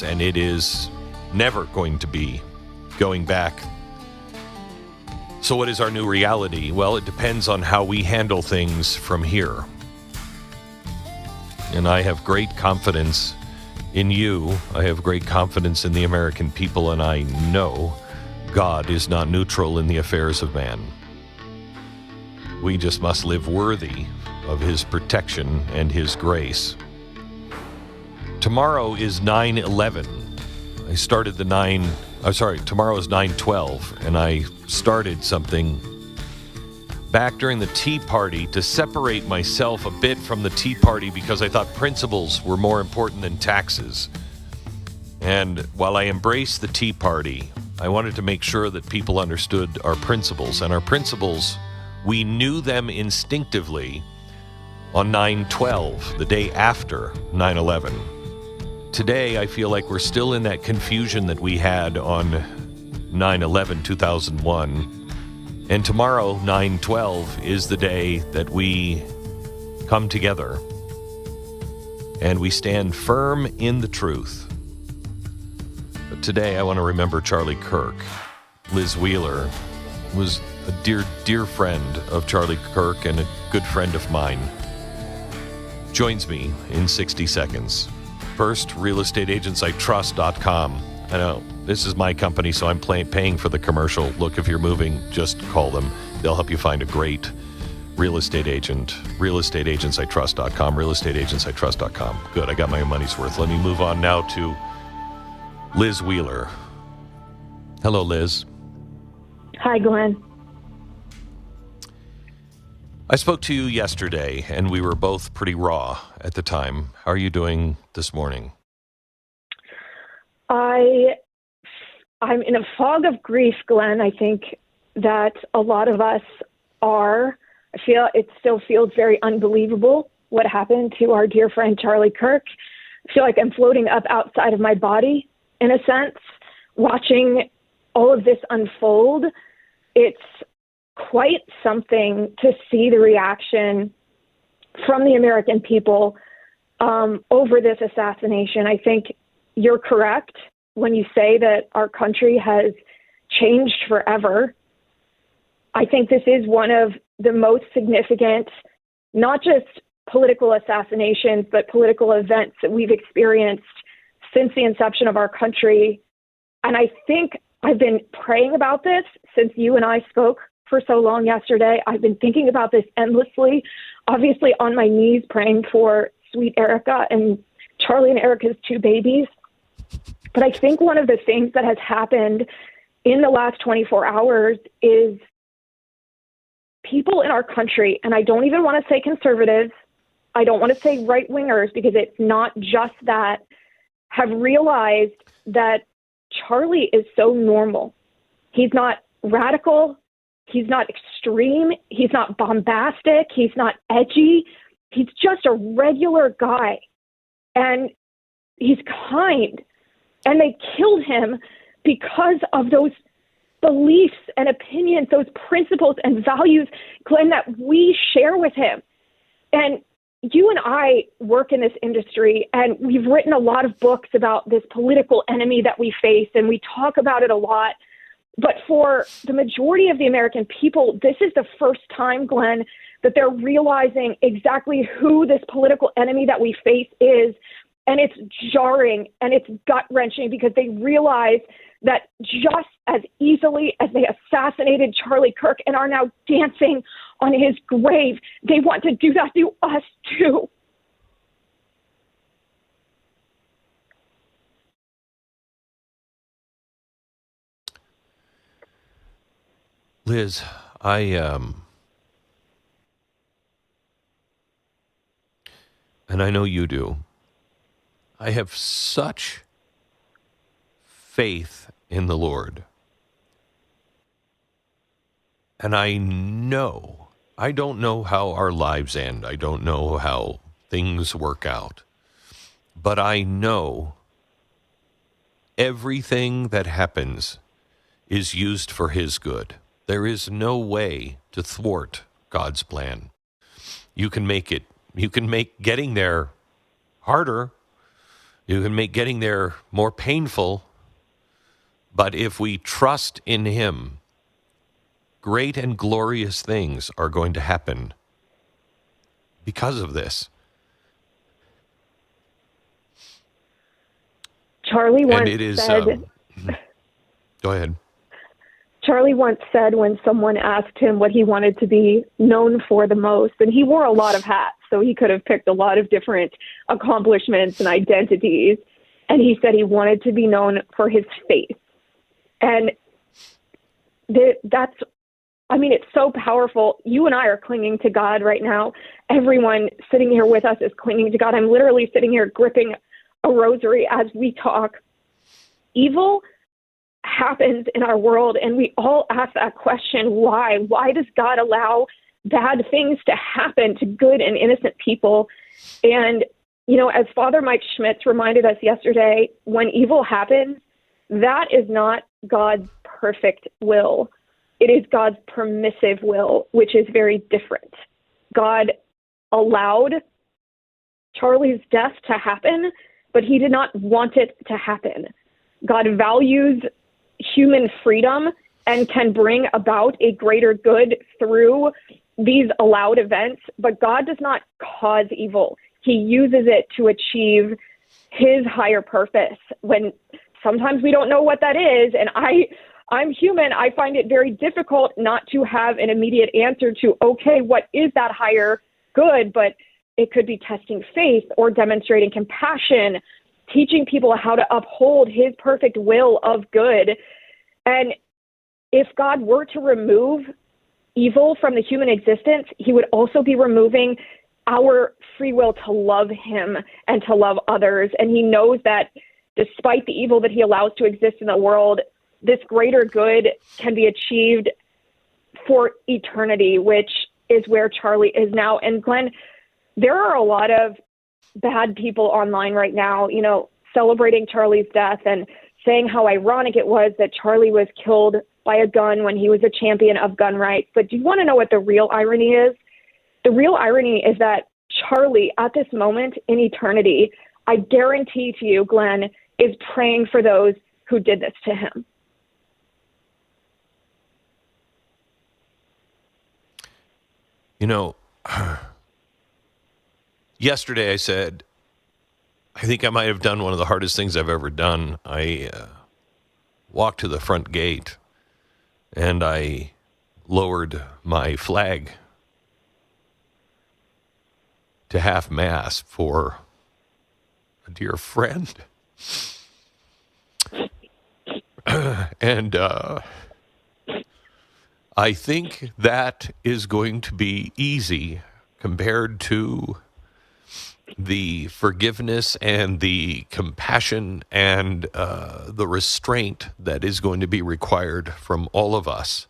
and it is never going to be going back. So what is our new reality? Well, it depends on how we handle things from here. And I have great confidence in you. I have great confidence in the American people, and I know God is not neutral in the affairs of man. We just must live worthy of his protection and his grace. Tomorrow is 9/11. Tomorrow is 9/12, and I started something back during the Tea Party to separate myself a bit from the Tea Party because I thought principles were more important than taxes. And while I embraced the Tea Party, I wanted to make sure that people understood our principles. And our principles, we knew them instinctively on 9/12, the day after 9/11. Today, I feel like we're still in that confusion that we had on 9/11, 2001. And tomorrow, 9/12, is the day that we come together and we stand firm in the truth. But today, I want to remember Charlie Kirk. Liz Wheeler was a dear, dear friend of Charlie Kirk and a good friend of mine. Joins me in 60 seconds. First, realestateagentsitrust.com. I know, this is my company, so I'm paying for the commercial. Look, if you're moving, just call them. They'll help you find a great real estate agent. Realestateagentsitrust.com, realestateagentsitrust.com. Good, I got my money's worth. Let me move on now to Liz Wheeler. Hello, Liz. Hi, Glenn. I spoke to you yesterday, and we were both pretty raw at the time. How are you doing this morning? I'm in a fog of grief, Glenn. I think that a lot of us are. I feel it still feels very unbelievable what happened to our dear friend Charlie Kirk. I feel like I'm floating up outside of my body, in a sense, watching all of this unfold. It's quite something to see the reaction from the American people over this assassination. I think you're correct when you say that our country has changed forever. I think this is one of the most significant, not just political assassinations, but political events that we've experienced since the inception of our country. And I think I've been praying about this since you and I spoke for so long yesterday. I've been thinking about this endlessly, obviously on my knees praying for sweet Erica and Charlie and Erica's two babies. But I think one of the things that has happened in the last 24 hours is people in our country, and I don't even want to say conservatives, I don't want to say right-wingers, because it's not just that, have realized that Charlie is so normal. He's not radical. He's not extreme. He's not bombastic. He's not edgy. He's just a regular guy. And he's kind. And they killed him because of those beliefs and opinions, those principles and values, Glenn, that we share with him. And you and I work in this industry, and we've written a lot of books about this political enemy that we face, and we talk about it a lot. But for the majority of the American people, this is the first time, Glenn, that they're realizing exactly who this political enemy that we face is. And it's jarring and it's gut-wrenching because they realize that just as easily as they assassinated Charlie Kirk and are now dancing on his grave, they want to do that to us too. Liz, and I know you do, I have such faith in the Lord. And I don't know how our lives end. I don't know how things work out. But I know everything that happens is used for his good. There is no way to thwart God's plan. You can make getting there harder. You can make getting there more painful. But if we trust in him, great and glorious things are going to happen because of this. Charlie once said... Go ahead. Charlie once said when someone asked him what he wanted to be known for the most, and he wore a lot of hats, so he could have picked a lot of different accomplishments and identities, and he said he wanted to be known for his faith. And that's, I mean, it's so powerful. You and I are clinging to God right now. Everyone sitting here with us is clinging to God. I'm literally sitting here gripping a rosary as we talk. Evil happens in our world, and we all ask that question, why? Why does God allow bad things to happen to good and innocent people? And, you know, as Father Mike Schmitz reminded us yesterday, when evil happens, that is not God's perfect will. It is God's permissive will, which is very different. God allowed Charlie's death to happen, but he did not want it to happen. God values human freedom and can bring about a greater good through these allowed events, but God does not cause evil. He uses it to achieve his higher purpose. When sometimes we don't know what that is, and I'm human, I find it very difficult not to have an immediate answer to, okay, what is that higher good? But it could be testing faith or demonstrating compassion, teaching people how to uphold his perfect will of good. And if God were to remove evil from the human existence, he would also be removing our free will to love him and to love others. And he knows that despite the evil that he allows to exist in the world, this greater good can be achieved for eternity, which is where Charlie is now. And Glenn, there are a lot of bad people online right now, you know, celebrating Charlie's death and saying how ironic it was that Charlie was killed by a gun when he was a champion of gun rights. But do you want to know what the real irony is? The real irony is that Charlie, at this moment in eternity, I guarantee to you, Glenn, is praying for those who did this to him. You know, yesterday I said, I think I might have done one of the hardest things I've ever done. I walked to the front gate and I lowered my flag to half mast for a dear friend. And I think that is going to be easy compared to the forgiveness and the compassion and the restraint that is going to be required from all of us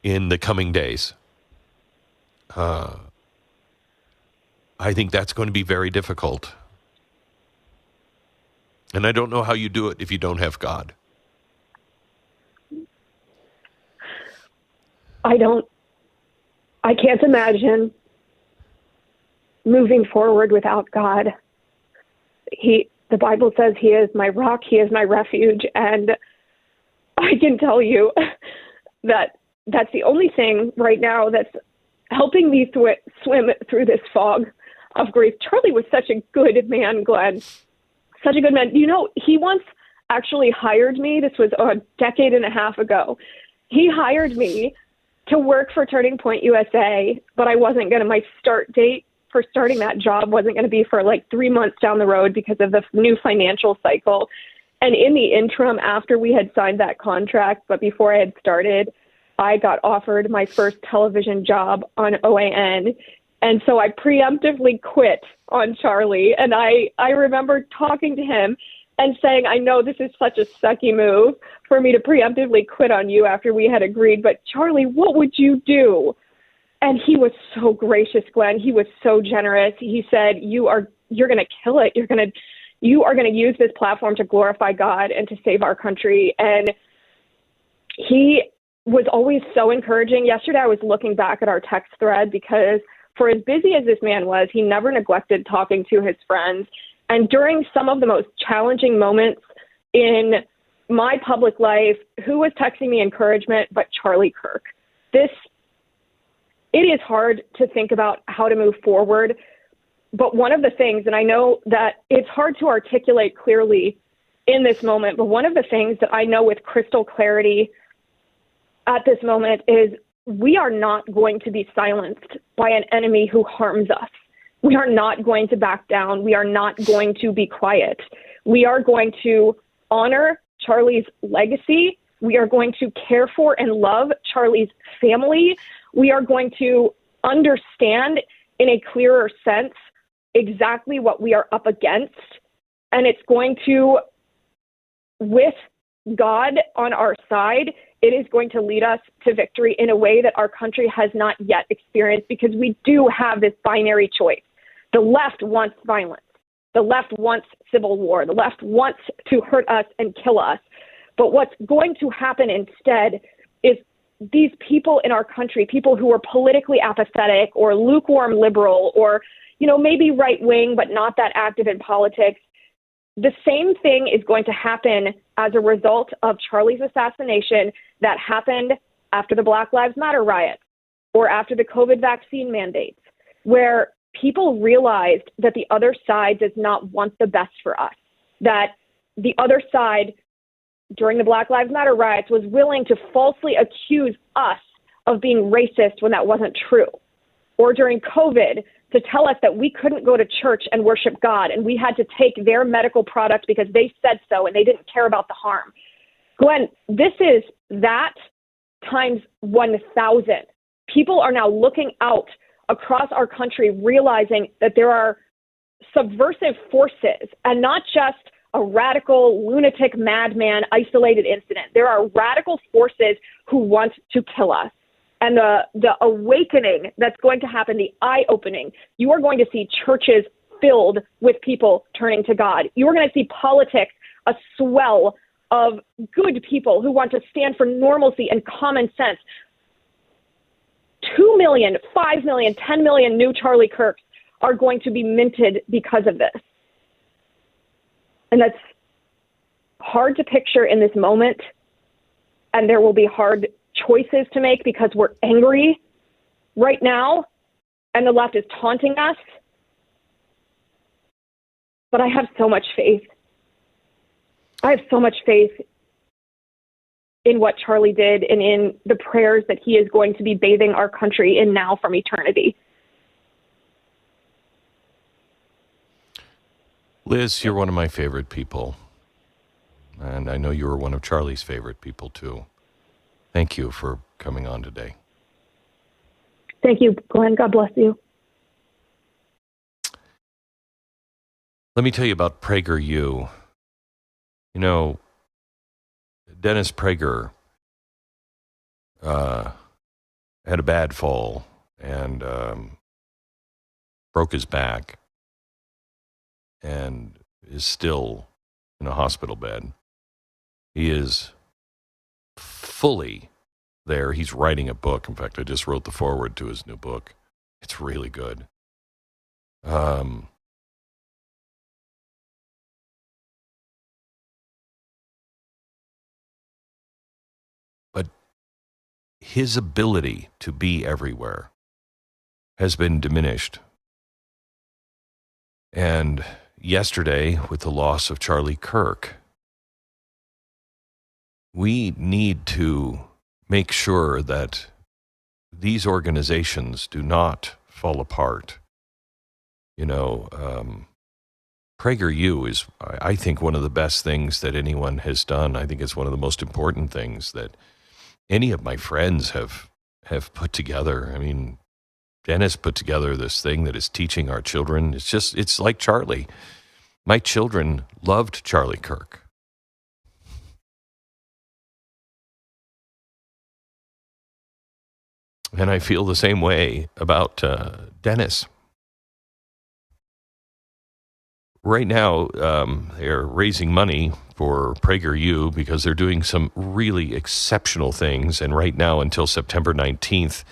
in the coming days. I think that's going to be very difficult. And I don't know how you do it if you don't have God. I can't imagine moving forward without God. The Bible says he is my rock, he is my refuge, and I can tell you that that's the only thing right now that's helping me swim through this fog of grief. Charlie was such a good man, Glenn. Such a good man. You know, he once actually hired me. This was a decade and a half ago. He hired me to work for Turning Point USA, but I wasn't going to, my start date for starting that job wasn't going to be for like 3 months down the road because of the new financial cycle. And in the interim, after we had signed that contract, but before I had started, I got offered my first television job on OAN. And so I preemptively quit on Charlie. And I remember talking to him and saying, I know this is such a sucky move for me to preemptively quit on you after we had agreed, but Charlie, what would you do And he was so gracious, Glenn. He was so generous. He said, you're going to kill it. You are going to use this platform to glorify God and to save our country. And he was always so encouraging. Yesterday, I was looking back at our text thread because for as busy as this man was, he never neglected talking to his friends. And during some of the most challenging moments in my public life, who was texting me encouragement but Charlie Kirk? It is hard to think about how to move forward. But one of the things, and I know that it's hard to articulate clearly in this moment, but one of the things that I know with crystal clarity at this moment is we are not going to be silenced by an enemy who harms us. We are not going to back down. We are not going to be quiet. We are going to honor Charlie's legacy. We are going to care for and love Charlie's family. We are going to understand in a clearer sense exactly what we are up against. And it's going to, with God on our side, it is going to lead us to victory in a way that our country has not yet experienced, because we do have this binary choice. The left wants violence. The left wants civil war. The left wants to hurt us and kill us. But what's going to happen instead is these people in our country, people who are politically apathetic or lukewarm liberal or, maybe right wing, but not that active in politics, the same thing is going to happen as a result of Charlie's assassination that happened after the Black Lives Matter riots or after the COVID vaccine mandates, where people realized that the other side does not want the best for us, that the other side during the Black Lives Matter riots was willing to falsely accuse us of being racist when that wasn't true, or during COVID to tell us that we couldn't go to church and worship God and we had to take their medical product because they said so and they didn't care about the harm. Glenn, this is that times 1,000. People are now looking out across our country, realizing that there are subversive forces and not just a radical, lunatic, madman, isolated incident. There are radical forces who want to kill us. And the awakening that's going to happen, the eye-opening, you are going to see churches filled with people turning to God. You are going to see politics, a swell of good people who want to stand for normalcy and common sense. 2 million, 5 million, 10 million new Charlie Kirks are going to be minted because of this. And that's hard to picture in this moment. And there will be hard choices to make because we're angry right now and the left is taunting us. But I have so much faith. I have so much faith in what Charlie did and in the prayers that he is going to be bathing our country in now from eternity. Liz, you're one of my favorite people. And I know you were one of Charlie's favorite people, too. Thank you for coming on today. Thank you, Glenn. God bless you. Let me tell you about PragerU. Dennis Prager had a bad fall and broke his back and is still in a hospital bed. He is fully there. He's writing a book. In fact, I just wrote the foreword to his new book. It's really good. But his ability to be everywhere has been diminished. And yesterday, with the loss of Charlie Kirk, we need to make sure that these organizations do not fall apart. PragerU is, I think, one of the best things that anyone has done. I think it's one of the most important things that any of my friends have put together. I mean, Dennis put together this thing that is teaching our children. It's like Charlie. My children loved Charlie Kirk. And I feel the same way about Dennis. Right now, they're raising money for PragerU because they're doing some really exceptional things. And right now, until September 19th,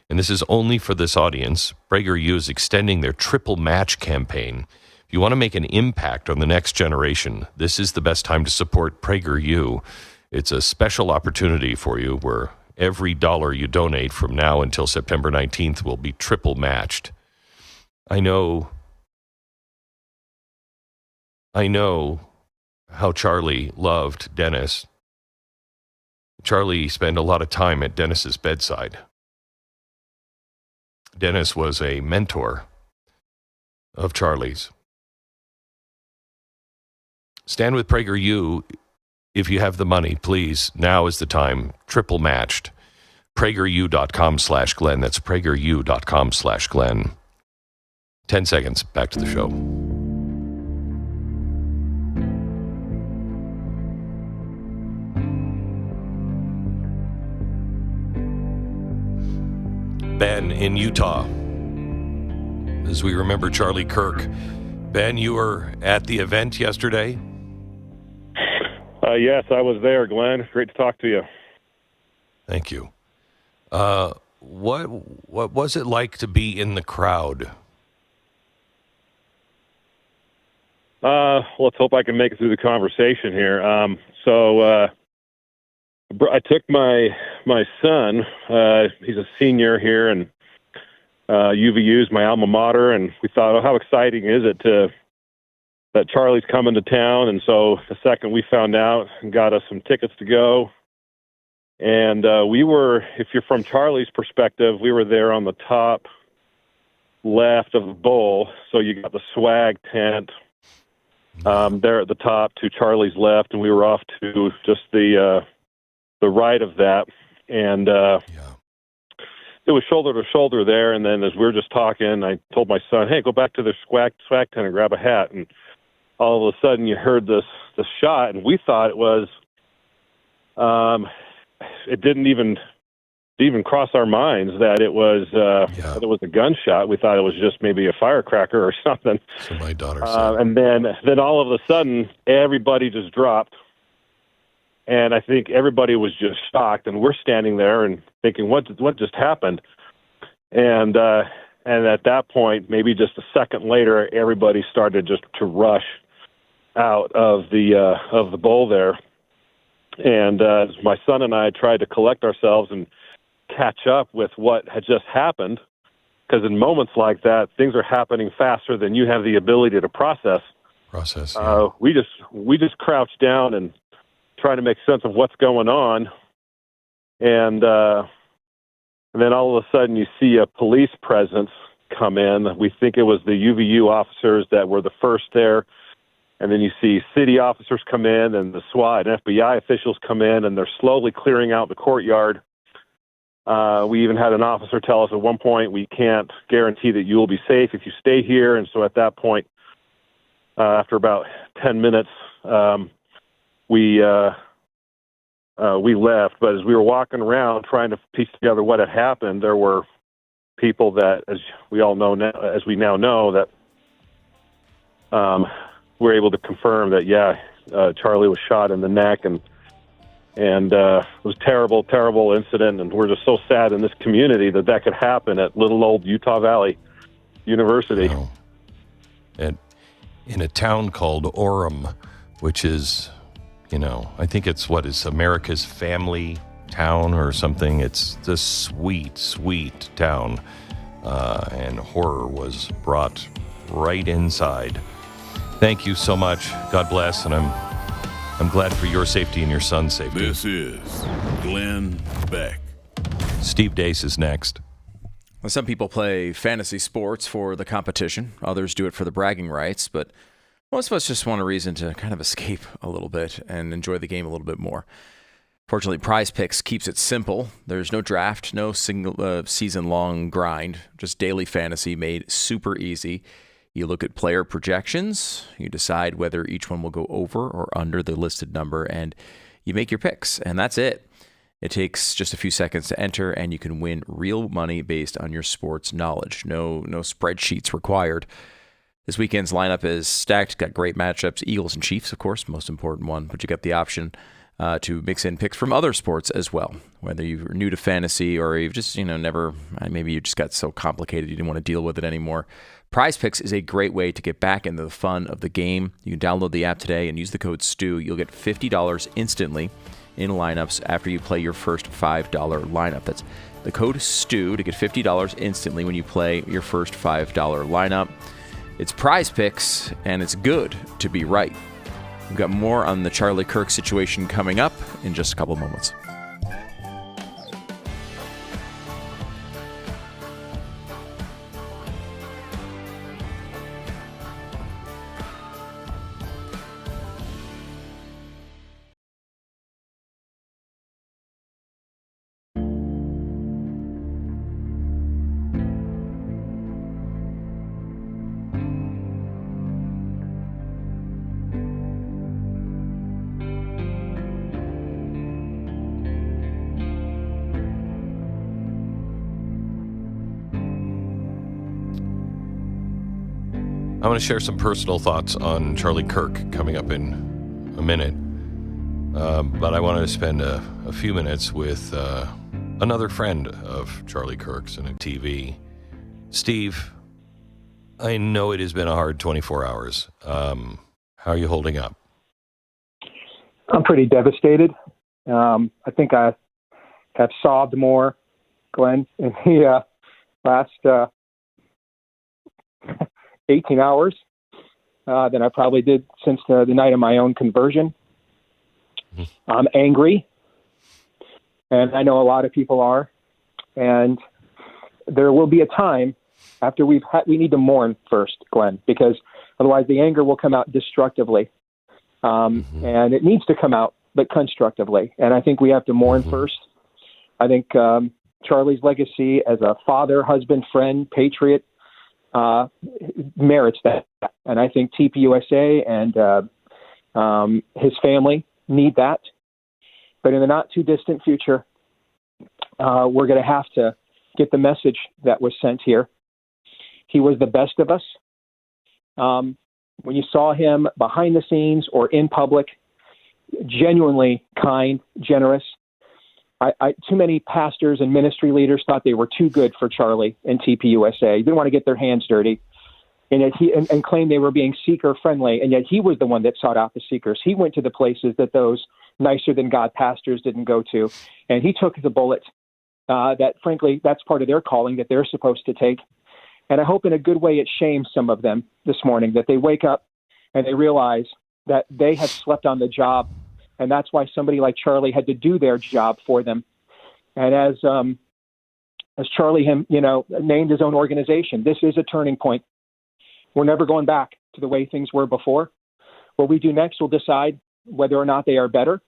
and this is only for this audience, PragerU is extending their triple match campaign. If you want to make an impact on the next generation, this is the best time to support PragerU. It's a special opportunity for you where every dollar you donate from now until September 19th will be triple matched. I know how Charlie loved Dennis. Charlie spent a lot of time at Dennis's bedside. Dennis was a mentor of Charlie's. Stand with PragerU if you have the money, please. Now is the time. Triple matched. PragerU.com/Glenn. That's PragerU.com/Glenn. 10 seconds. Back to the show. Ben in Utah. As we remember Charlie Kirk. Ben, you were at the event yesterday? Yes, I was there, Glenn. Great to talk to you. Thank you. What was it like to be in the crowd? Let's hope I can make it through the conversation here. I took my son. He's a senior here, and UVU's my alma mater, and we thought, how exciting is it that Charlie's coming to town? And so the second we found out and got us some tickets to go, and we were, if you're from Charlie's perspective, we were there on the top left of the bowl, so you got the swag tent there at the top to Charlie's left, and we were off to just the right of that, and it was shoulder to shoulder there. And then as we were just talking, I told my son, hey, go back to the swag tent and grab a hat. And all of a sudden you heard this shot, and we thought it was, it didn't even cross our minds that it was a gunshot. We thought it was just maybe a firecracker or something. So my daughter said. And then all of a sudden everybody just dropped. And I think everybody was just shocked, and we're standing there and thinking, what just happened? And at that point, maybe just a second later, everybody started just to rush out of the bowl there. And my son and I tried to collect ourselves and catch up with what had just happened, because in moments like that, things are happening faster than you have the ability to process. Yeah. We just crouched down and trying to make sense of what's going on, and then all of a sudden you see a police presence come in. We think it was the UVU officers that were the first there, and then you see city officers come in, and the SWAT and FBI officials come in, and they're slowly clearing out the courtyard. We even had an officer tell us at one point, we can't guarantee that you will be safe if you stay here. And so at that point, after about 10 minutes, we left. But as we were walking around trying to piece together what had happened, there were people that, as we all know now, as we now know, that were able to confirm that Charlie was shot in the neck, and it was a terrible incident. And we're just so sad in this community that could happen at little old Utah Valley University. Wow. And in a town called Orem, which is, I think it's America's family town or something. It's the sweet town. And horror was brought right inside. Thank you so much. God bless. And I'm glad for your safety and your son's safety. This is Glenn Beck. Steve Deace is next. Well, some people play fantasy sports for the competition. Others do it for the bragging rights, but most of us just want a reason to kind of escape a little bit and enjoy the game a little bit more. Fortunately, Prize Picks keeps it simple. There's no draft, no single season-long grind, just daily fantasy made super easy. You look at player projections, you decide whether each one will go over or under the listed number, and you make your picks, and that's it. It takes just a few seconds to enter, and you can win real money based on your sports knowledge. No spreadsheets required. This weekend's lineup is stacked. Got great matchups. Eagles and Chiefs, of course, most important one. But you got the option to mix in picks from other sports as well. Whether you're new to fantasy or you've just, never, maybe you just got so complicated you didn't want to deal with it anymore. Prize Picks is a great way to get back into the fun of the game. You can download the app today and use the code STU. You'll get $50 instantly in lineups after you play your first $5 lineup. That's the code STU to get $50 instantly when you play your first $5 lineup. It's Prize Picks, and it's good to be right. We've got more on the Charlie Kirk situation coming up in just a couple of moments. I want to share some personal thoughts on Charlie Kirk coming up in a minute. But I wanted to spend a few minutes with another friend of Charlie Kirk's and TV. Steve, I know it has been a hard 24 hours. How are you holding up? I'm pretty devastated. I think I have sobbed more, Glenn, in the last 18 hours than I probably did since the night of my own conversion. I'm angry, and I know a lot of people are, and there will be a time after we need to mourn first, Glenn, because otherwise the anger will come out destructively, and it needs to come out, but constructively, and I think we have to mourn first. I think Charlie's legacy as a father, husband, friend, patriot, merits that. And I think TPUSA and his family need that. But in the not too distant future, we're going to have to get the message that was sent here. He was the best of us. When you saw him behind the scenes or in public, genuinely kind, generous. Too many pastors and ministry leaders thought they were too good for Charlie and TPUSA. They didn't want to get their hands dirty, and yet and claimed they were being seeker friendly. And yet he was the one that sought out the seekers. He went to the places that those nicer than God pastors didn't go to, and he took the bullet. That frankly, that's part of their calling that they're supposed to take. And I hope in a good way it shames some of them this morning, that they wake up and they realize that they have slept on the job. And that's why somebody like Charlie had to do their job for them. And as Charlie named his own organization, this is a turning point. We're never going back to the way things were before. What we do next will decide whether or not they are better.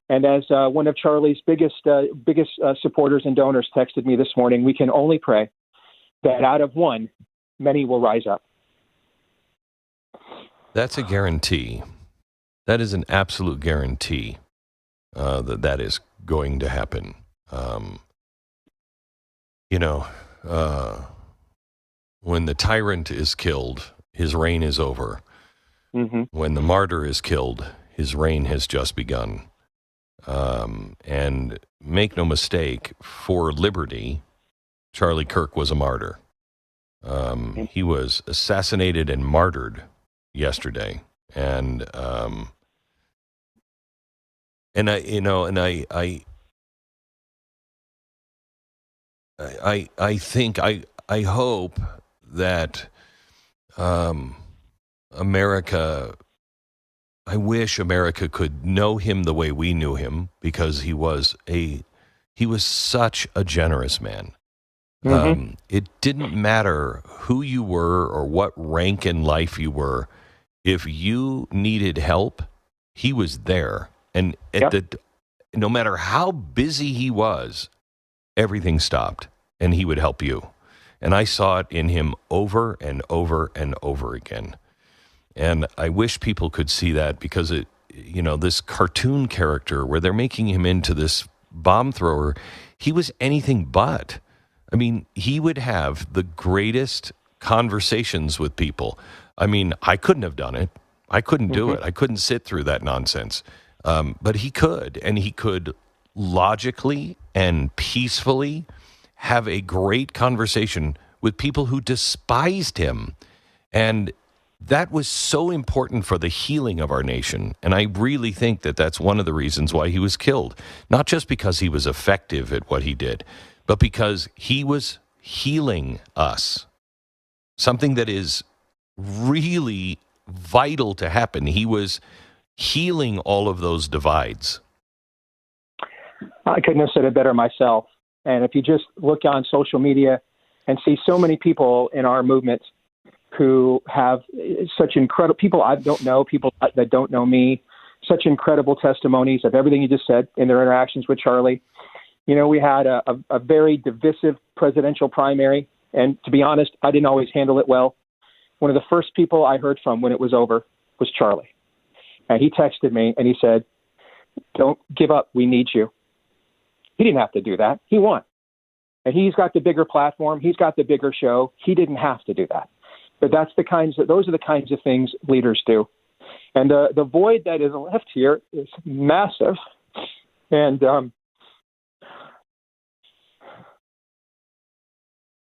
And as one of Charlie's biggest supporters and donors texted me this morning, we can only pray that out of one, many will rise up. That's a guarantee. That is an absolute guarantee that is going to happen. When the tyrant is killed, his reign is over. When the martyr is killed, his reign has just begun. And make no mistake, for liberty, Charlie Kirk was a martyr. He was assassinated and martyred yesterday. And I hope that America, I wish America could know him the way we knew him, because he was such a generous man. It didn't matter who you were or what rank in life you were. If you needed help, he was there. And no matter how busy he was, everything stopped and he would help you. And I saw it in him over and over and over again. And I wish people could see that, because this cartoon character where they're making him into this bomb thrower, he was anything but. I mean, he would have the greatest conversations with people. I mean, I couldn't have done it. I couldn't do it. I couldn't sit through that nonsense. But he could, and he could logically and peacefully have a great conversation with people who despised him. And that was so important for the healing of our nation. And I really think that that's one of the reasons why he was killed. Not just because he was effective at what he did, but because he was healing us. Something that is really vital to happen. He was healing all of those divides. I couldn't have said it better myself. And if you just look on social media and see so many people in our movement who have such incredible people I don't know, people that don't know me, such incredible testimonies of everything you just said in their interactions with Charlie. You know, we had a very divisive presidential primary. And to be honest, I didn't always handle it well. One of the first people I heard from when it was over was Charlie. And he texted me and he said, "Don't give up. We need you." He didn't have to do that. He won. And he's got the bigger platform. He's got the bigger show. He didn't have to do that. But those are the kinds of things leaders do. And the void that is left here is massive. And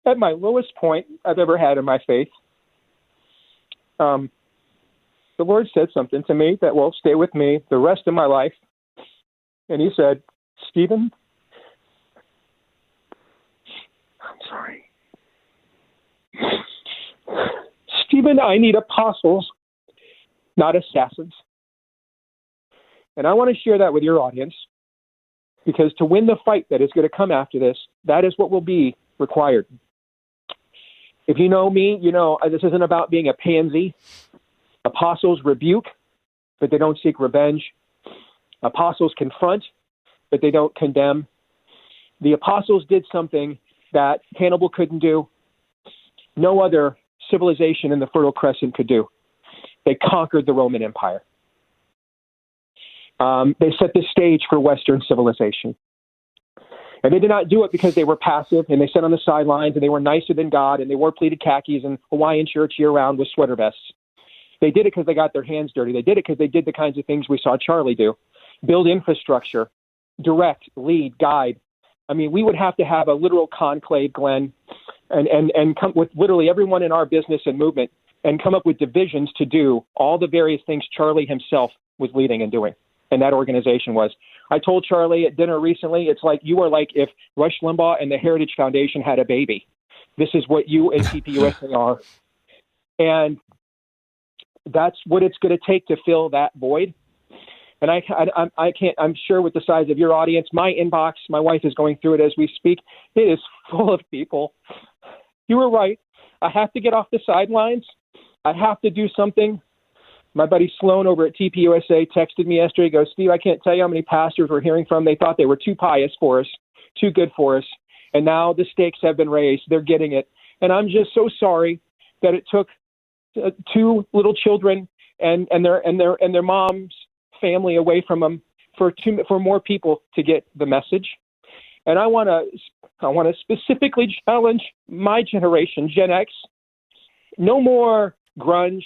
at my lowest point I've ever had in my faith, the Lord said something to me that will stay with me the rest of my life. And he said, "Stephen, I'm sorry. Stephen, I need apostles, not assassins." And I want to share that with your audience, because to win the fight that is going to come after this, that is what will be required. If you know me, you know this isn't about being a pansy. Apostles rebuke, but they don't seek revenge. Apostles confront, but they don't condemn. The apostles did something that Hannibal couldn't do. No other civilization in the Fertile Crescent could do. They conquered the Roman Empire. They set the stage for Western civilization. And they did not do it because they were passive and they sat on the sidelines and they were nicer than God and they wore pleated khakis and Hawaiian shirts year-round with sweater vests. They did it because they got their hands dirty. They did it because they did the kinds of things we saw Charlie do. Build infrastructure, direct, lead, guide. I mean, we would have to have a literal conclave, Glenn, and come with literally everyone in our business and movement and come up with divisions to do all the various things Charlie himself was leading and doing. And that organization was. I told Charlie at dinner recently, it's like you are like if Rush Limbaugh and the Heritage Foundation had a baby. This is what you and TPUSA are. And that's what it's going to take to fill that void. And I can't, I'm sure with the size of your audience, my inbox, my wife is going through it as we speak. It is full of people. You were right. I have to get off the sidelines. I have to do something. My buddy Sloan over at TPUSA texted me yesterday. He goes, "Steve, I can't tell you how many pastors we're hearing from. They thought they were too pious for us, too good for us. And now the stakes have been raised. They're getting it. And I'm just so sorry that it took two little children and their mom's family away from them for more people to get the message. And I want to specifically challenge my generation, Gen X. No more grunge.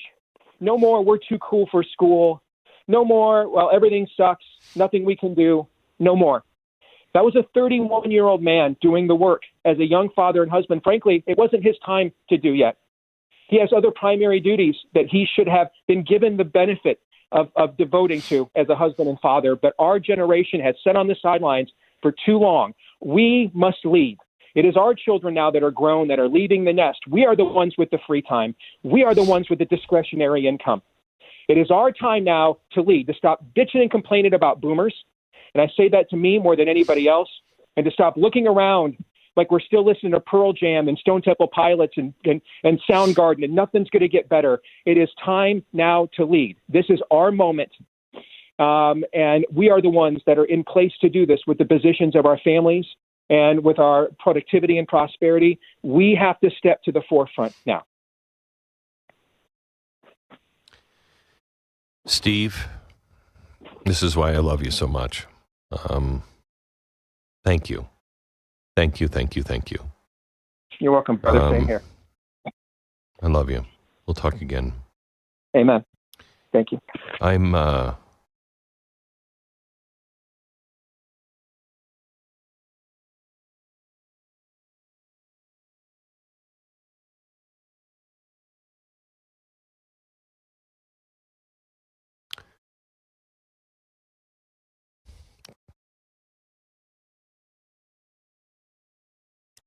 No more, we're too cool for school. No more, well, everything sucks. Nothing we can do. No more. That was a 31-year-old man doing the work as a young father and husband. Frankly, it wasn't his time to do yet. He has other primary duties that he should have been given the benefit of devoting to as a husband and father. But our generation has sat on the sidelines for too long. We must lead. It is our children now that are grown, that are leaving the nest. We are the ones with the free time. We are the ones with the discretionary income. It is our time now to lead, to stop bitching and complaining about boomers. And I say that to me more than anybody else, and to stop looking around like we're still listening to Pearl Jam and Stone Temple Pilots and Soundgarden, and nothing's going to get better. It is time now to lead. This is our moment. And we are the ones that are in place to do this with the positions of our families and with our productivity and prosperity. We have to step to the forefront now. Steve, this is why I love you so much. Thank you. Thank you, thank you, thank you. You're welcome, brother. Same here. I love you. We'll talk again. Amen. Thank you. I'm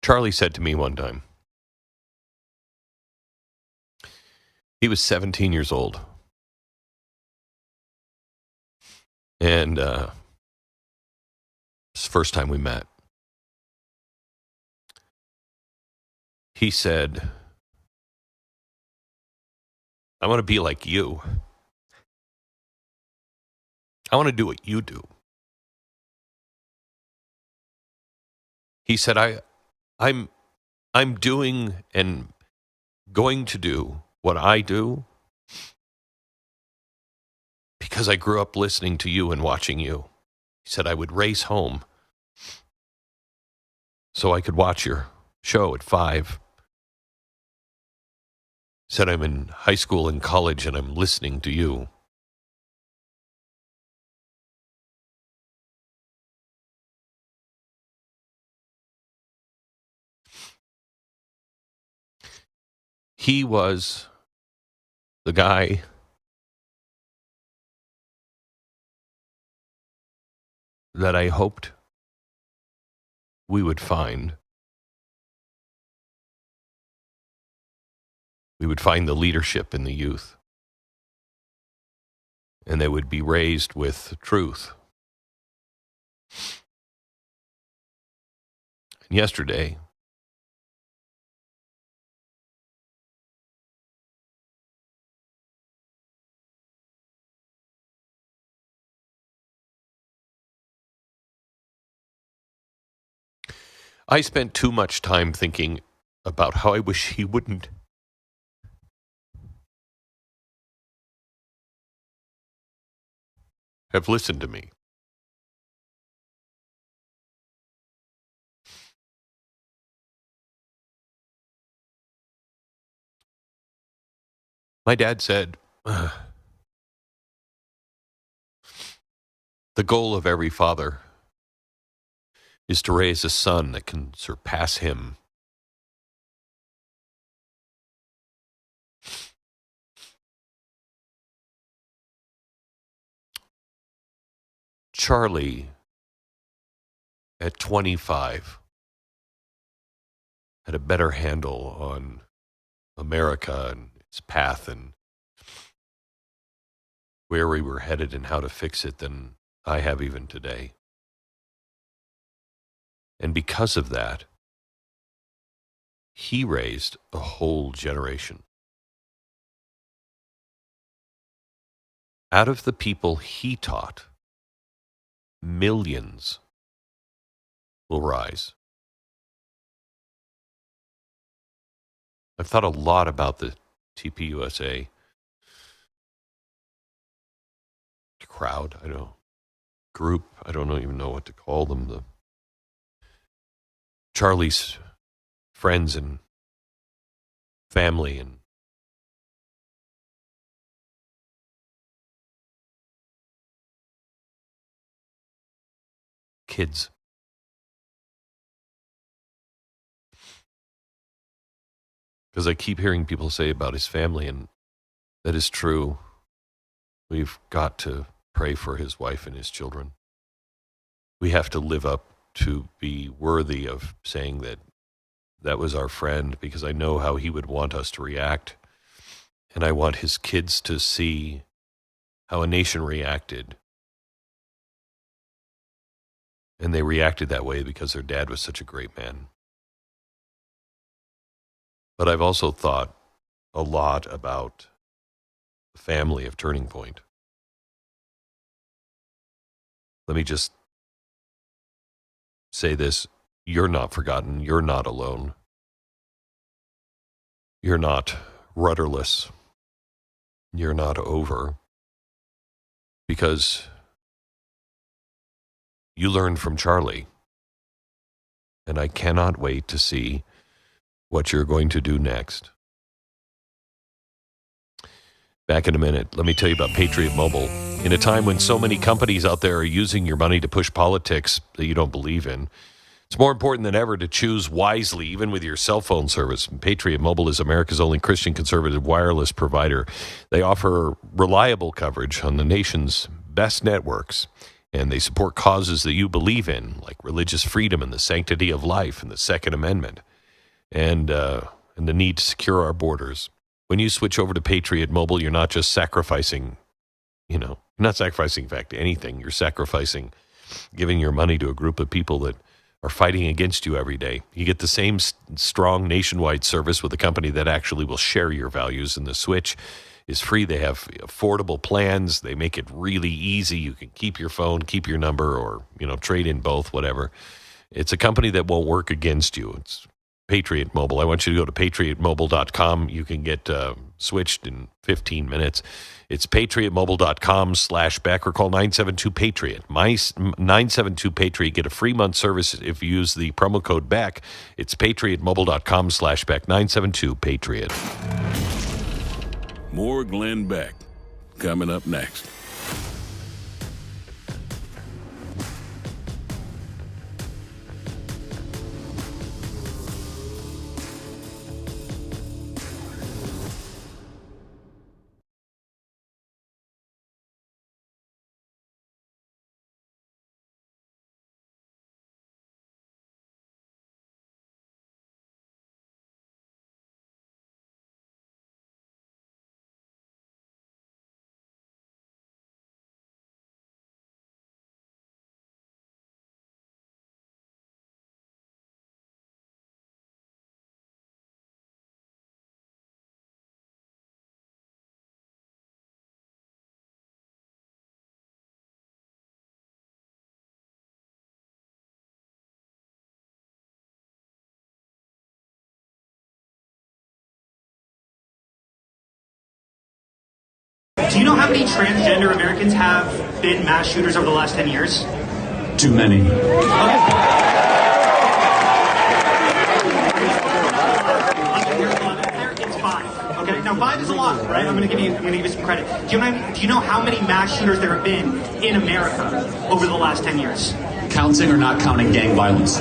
Charlie said to me one time, he was 17 years old. And it's the first time we met. He said, I want to be like you. I want to do what you do. He said, I'm doing and going to do what I do because I grew up listening to you and watching you. He said I would race home so I could watch your show at 5. He said I'm in high school and college and I'm listening to you. He was the guy that I hoped we would find. We would find the leadership in the youth. And they would be raised with truth. And yesterday, I spent too much time thinking about how I wish he wouldn't have listened to me. My dad said, the goal of every father is to raise a son that can surpass him. Charlie, at 25, had a better handle on America and its path and where we were headed and how to fix it than I have even today. And because of that, he raised a whole generation. Out of the people he taught, millions will rise. I've thought a lot about the TPUSA crowd, I don't know, group, I don't even know what to call them, the Charlie's friends and family and kids. Because I keep hearing people say about his family, and that is true. We've got to pray for his wife and his children. We have to live up to be worthy of saying that that was our friend, because I know how he would want us to react. And I want his kids to see how a nation reacted. And they reacted that way because their dad was such a great man. But I've also thought a lot about the family of Turning Point. Let me just say this. You're not forgotten. You're not alone. You're not rudderless. You're not over. Because you learned from Charlie. and I cannot wait to see what you're going to do next. Back in a minute, let me tell you about Patriot Mobile. In a time when so many companies out there are using your money to push politics that you don't believe in, it's more important than ever to choose wisely, even with your cell phone service. Patriot Mobile is America's only Christian conservative wireless provider. They offer reliable coverage on the nation's best networks, and they support causes that you believe in, like religious freedom and the sanctity of life and the Second Amendment, and the need to secure our borders. When you switch over to Patriot Mobile, you're not just sacrificing, you're not sacrificing, in fact, anything. You're sacrificing giving your money to a group of people that are fighting against you every day. You get the same strong nationwide service with a company that actually will share your values, and the switch is free. They have affordable plans. They make it really easy. You can keep your phone, keep your number, or, trade in both, whatever. It's a company that won't work against you. It's Patriot Mobile. I want you to go to patriotmobile.com. You can get switched in 15 minutes. It's patriotmobile.com/Beck or call 972-PATRIOT. 972-PATRIOT. Get a free month service if you use the promo code Beck. It's patriotmobile.com/Beck. 972-PATRIOT. More Glenn Beck coming up next. Do you know how many transgender Americans have been mass shooters over the last 10 years? Too many. It's 5. Okay, now 5 is a lot, right? I'm going to give you some credit. Do you know how many mass shooters there have been in America over the last 10 years? Counting or not counting gang violence?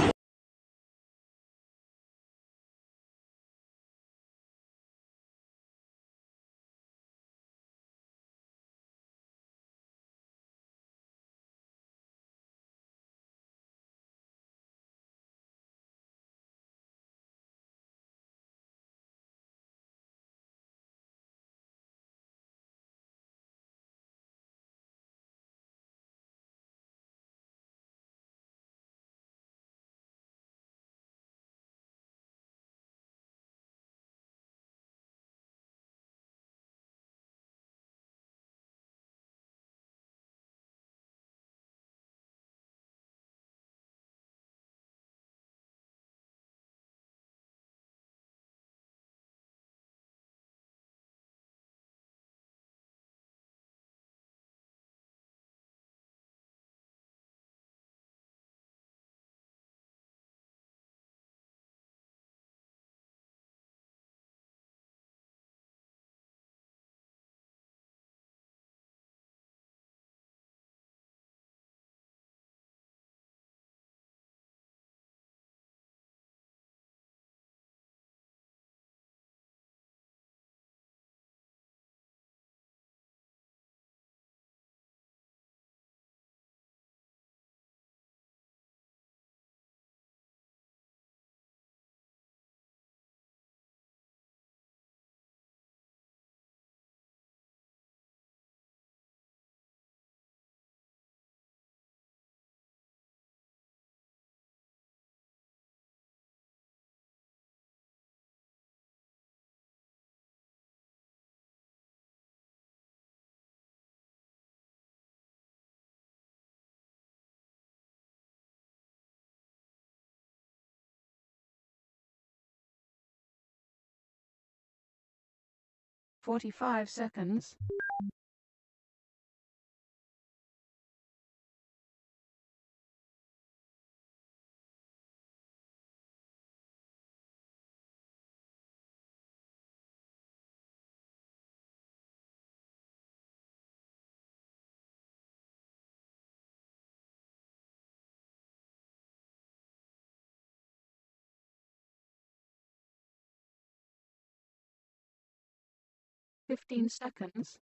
$45. 15 seconds.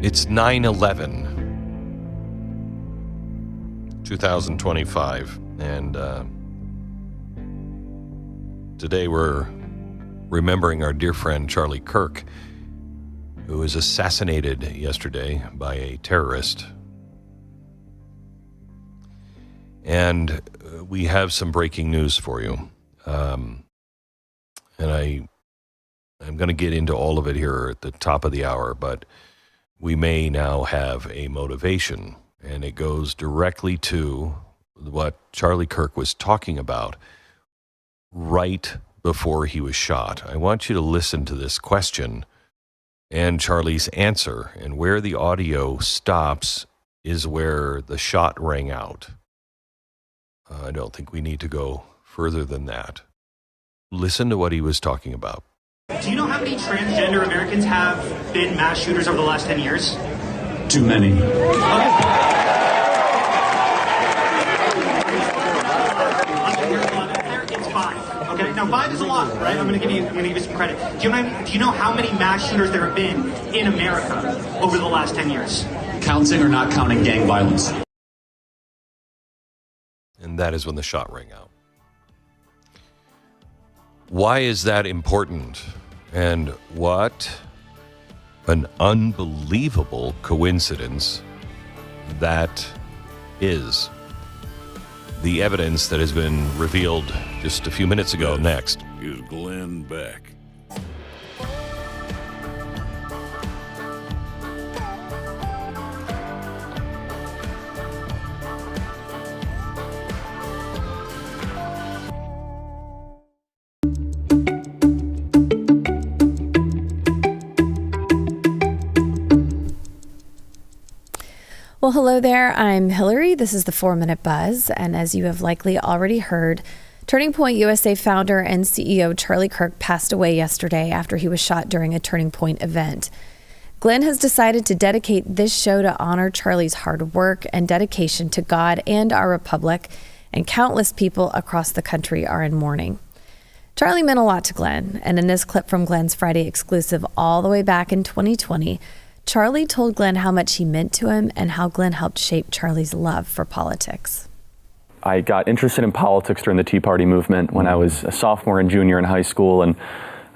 It's 9/11, 2025, and today we're remembering our dear friend Charlie Kirk, who was assassinated yesterday by a terrorist. And we have some breaking news for you. And I'm going to get into all of it here at the top of the hour, but we may now have a motivation, and it goes directly to what Charlie Kirk was talking about right before he was shot. I want you to listen to this question and Charlie's answer, and where the audio stops is where the shot rang out. I don't think we need to go further than that. Listen to what he was talking about. Do you know how many transgender Americans have been mass shooters over the last 10 years? Too many. It's 5. Okay, now 5 is a lot, right? I'm going to give you some credit. Do you know how many mass shooters there have been in America over the last 10 years? Counting or not counting gang violence? And that is when the shot rang out. Why is that important? And what an unbelievable coincidence that is. The evidence that has been revealed just a few minutes ago next. Is Glenn Beck. Well, hello there. I'm Hillary. This is the 4-Minute Buzz. And as you have likely already heard, Turning Point USA founder and CEO Charlie Kirk passed away yesterday after he was shot during a Turning Point event. Glenn has decided to dedicate this show to honor Charlie's hard work and dedication to God and our republic, and countless people across the country are in mourning. Charlie meant a lot to Glenn, and in this clip from Glenn's Friday exclusive all the way back in 2020, Charlie told Glenn how much he meant to him and how Glenn helped shape Charlie's love for politics. I got interested in politics during the Tea Party movement when I was a sophomore and junior in high school, and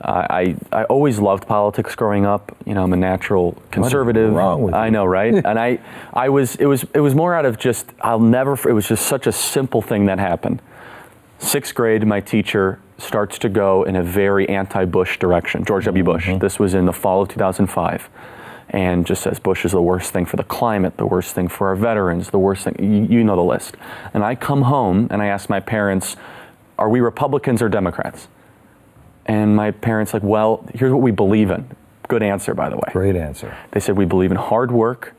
I always loved politics growing up. You know, I'm a natural conservative. What is wrong with you? I know, right? And it was more out of just, it was just such a simple thing that happened. 6th grade, my teacher starts to go in a very anti-Bush direction, George W. Bush. This was in the fall of 2005. And just says Bush is the worst thing for the climate, the worst thing for our veterans, the worst thing, you know the list. And I come home and I ask my parents, are we Republicans or Democrats? And my parents like, well, here's what we believe in. Good answer, by the way. Great answer. They said we believe in hard work,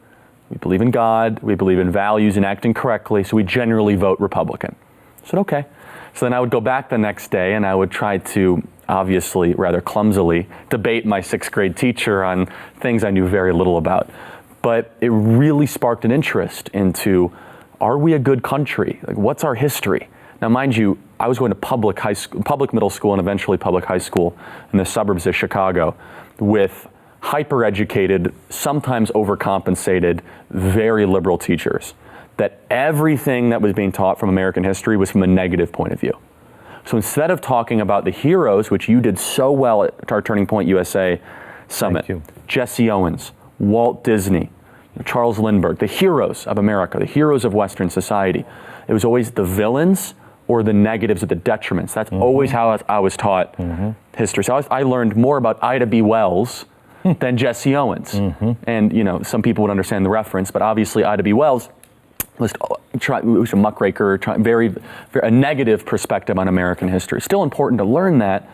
we believe in God, we believe in values and acting correctly, so we generally vote Republican. I said, okay. So then I would go back the next day and I would try to, obviously, rather clumsily, debate my 6th grade teacher on things I knew very little about. But it really sparked an interest into, are we a good country? Like, what's our history? Now, mind you, I was going to public middle school and eventually public high school in the suburbs of Chicago with hyper-educated, sometimes overcompensated, very liberal teachers. That everything that was being taught from American history was from a negative point of view. So instead of talking about the heroes, which you did so well at our Turning Point USA Summit, Jesse Owens, Walt Disney, Charles Lindbergh, the heroes of America, the heroes of Western society, it was always the villains or the negatives or the detriments. That's always how I was taught history. So I learned more about Ida B. Wells than Jesse Owens. And, you know, some people would understand the reference, but obviously Ida B. Wells was a muckraker, very a negative perspective on American history. Still important to learn that,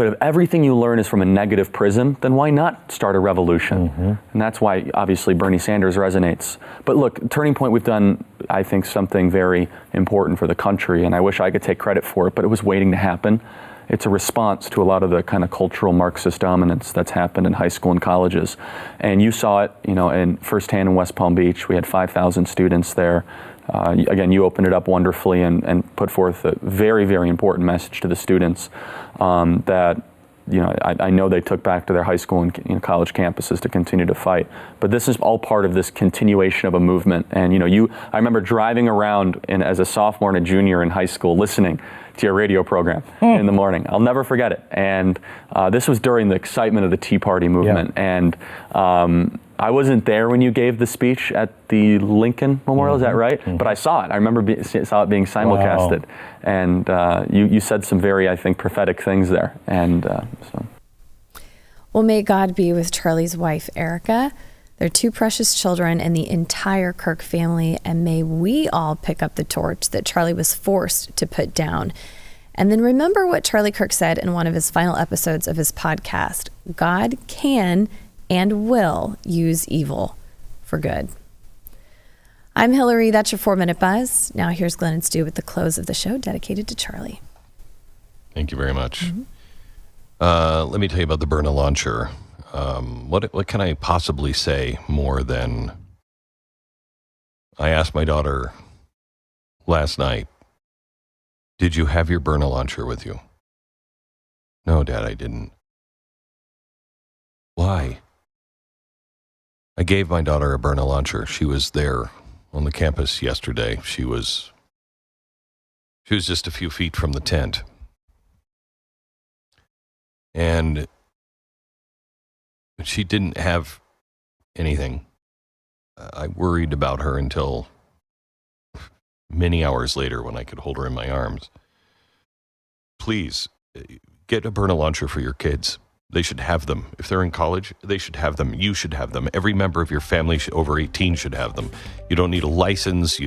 But if everything you learn is from a negative prism, then why not start a revolution? And that's why, obviously, Bernie Sanders resonates. But look, Turning Point, we've done, I think, something very important for the country, and I wish I could take credit for it, but it was waiting to happen. It's a response to a lot of the kind of cultural Marxist dominance that's happened in high school and colleges. And you saw it, in firsthand in West Palm Beach. We had 5,000 students there. Again, you opened it up wonderfully and put forth a very, very important message to the students that, I know they took back to their high school and college campuses to continue to fight. But this is all part of this continuation of a movement. And, I remember driving around as a sophomore and a junior in high school listening to your radio program in the morning. I'll never forget it. And this was during the excitement of the Tea Party movement. Yeah. And I wasn't there when you gave the speech at the Lincoln Memorial, is that right? But I saw it. I remember saw it being simulcasted. Wow. And you said some very, I think, prophetic things there. And so. Well, may God be with Charlie's wife, Erica, their two precious children, and the entire Kirk family. And may we all pick up the torch that Charlie was forced to put down. And then remember what Charlie Kirk said in one of his final episodes of his podcast: God can and will use evil for good. I'm Hillary. That's your 4-Minute Buzz. Now here's Glenn and Stu with the close of the show dedicated to Charlie. Thank you very much. Let me tell you about the Byrna launcher. What can I possibly say more than I asked my daughter last night, did you have your Byrna launcher with you? No, Dad, I didn't. Why? I gave my daughter a Byrna launcher. She was there on the campus yesterday. She was just a few feet from the tent. And she didn't have anything. I worried about her until many hours later when I could hold her in my arms. Please, get a Byrna launcher for your kids. They should have them. If they're in college, they should have them. You should have them. Every member of your family over 18 should have them. You don't need a license.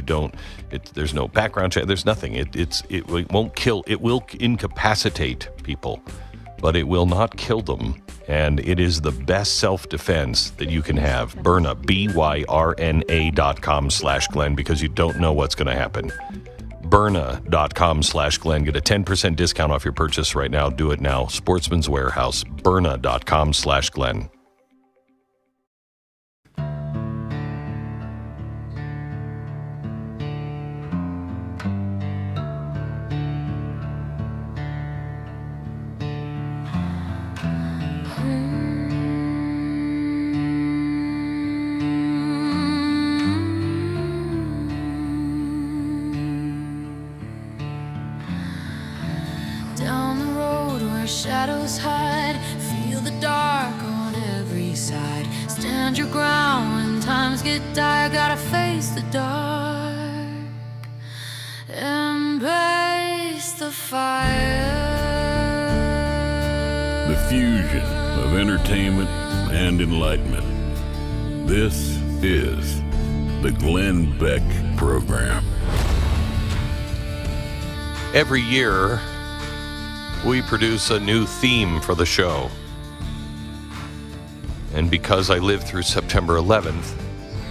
There's no background check. There's nothing. It won't kill. It will incapacitate people, but it will not kill them. And it is the best self-defense that you can have. Byrna, BYRNA.com/Glenn, because you don't know what's going to happen. Byrna.com/Glenn. Get a 10% discount off your purchase right now. Do it now. Sportsman's Warehouse. Byrna.com/Glenn. Shadows hide, feel the dark on every side. Stand your ground when times get dire, gotta face the dark. Embrace the fire. The fusion of entertainment and enlightenment. This is the Glenn Beck Program. Every year, we produce a new theme for the show. And because I lived through September 11th,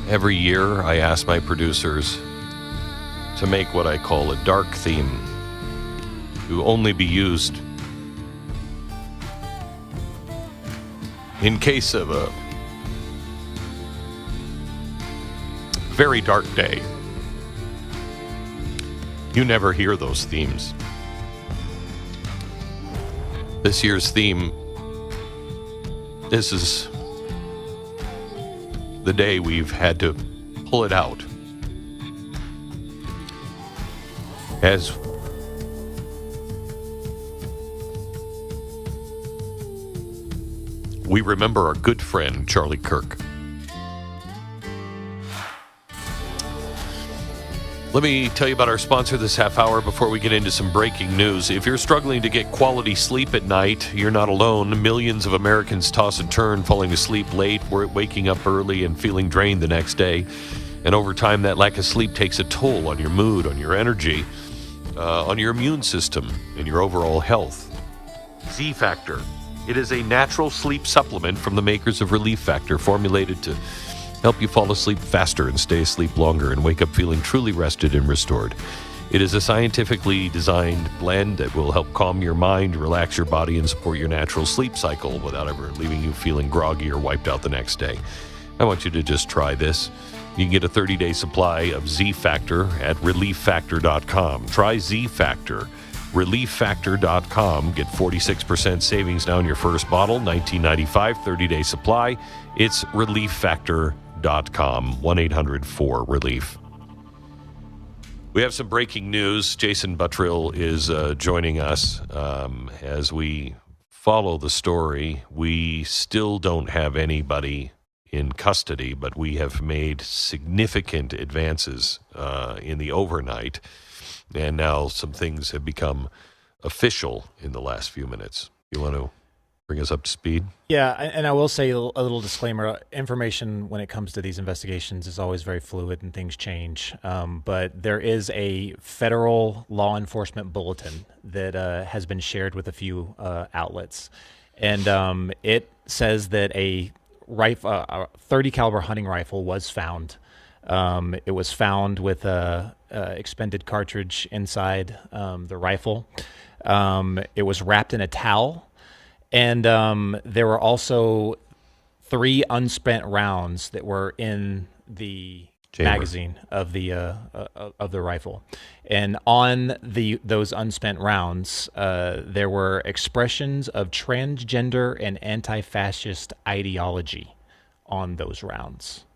every year I ask my producers to make what I call a dark theme, to only be used in case of a very dark day. You never hear those themes. This year's theme, this is the day we've had to pull it out. As we remember our good friend, Charlie Kirk. Let me tell you about our sponsor this half hour before we get into some breaking news. If you're struggling to get quality sleep at night, you're not alone. Millions of Americans toss and turn, falling asleep late, waking up early, and feeling drained the next day. And over time, that lack of sleep takes a toll on your mood, on your energy, on your immune system, and your overall health. Z Factor. It is a natural sleep supplement from the makers of Relief Factor, formulated to help you fall asleep faster and stay asleep longer and wake up feeling truly rested and restored. It is a scientifically designed blend that will help calm your mind, relax your body, and support your natural sleep cycle without ever leaving you feeling groggy or wiped out the next day. I want you to just try this. You can get a 30-day supply of Z Factor at ReliefFactor.com. Try Z Factor. ReliefFactor.com. Get 46% savings now on your first bottle. $19.95, 30-day supply. It's ReliefFactor.com. 1-800-4-RELIEF. We have some breaking news. Jason Buttrill is joining us as we follow the story. We still don't have anybody in custody, but we have made significant advances in the overnight, and now some things have become official in the last few minutes. You want to bring us up to speed? Yeah, and I will say a little disclaimer. Information when it comes to these investigations is always very fluid and things change. But there is a federal law enforcement bulletin that has been shared with a few outlets. And it says that a 30 caliber hunting rifle was found. It was found with a expended cartridge inside the rifle. It was wrapped in a towel. And there were also 3 unspent rounds that were in the magazine of the rifle. And on those unspent rounds, there were expressions of transgender and anti-fascist ideology on those rounds.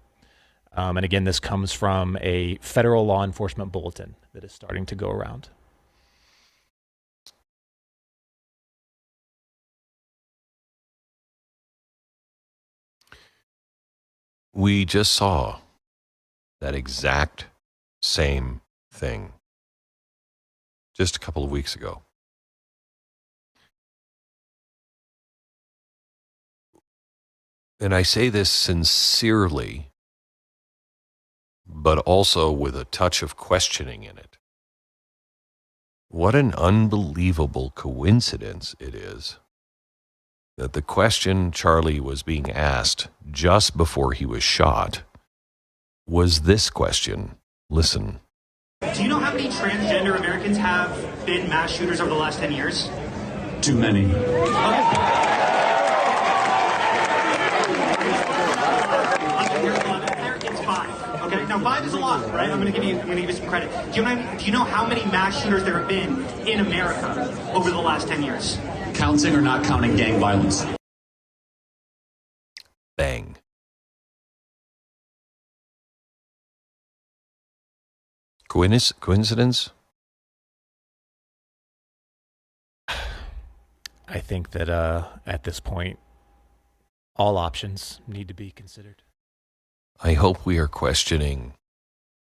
And again, this comes from a federal law enforcement bulletin that is starting to go around. We just saw that exact same thing just a couple of weeks ago. And I say this sincerely, but also with a touch of questioning in it. What an unbelievable coincidence it is that the question Charlie was being asked just before he was shot was this question. Listen. Do you know how many transgender Americans have been mass shooters over the last 10 years? Too many. It's 5. Okay, now 5 is a lot, right? I'm going to give you some credit. Do you know how many mass shooters there have been in America over the last 10 years? Counting or not counting gang violence? Bang. Coincidence? I think that at this point, all options need to be considered. I hope we are questioning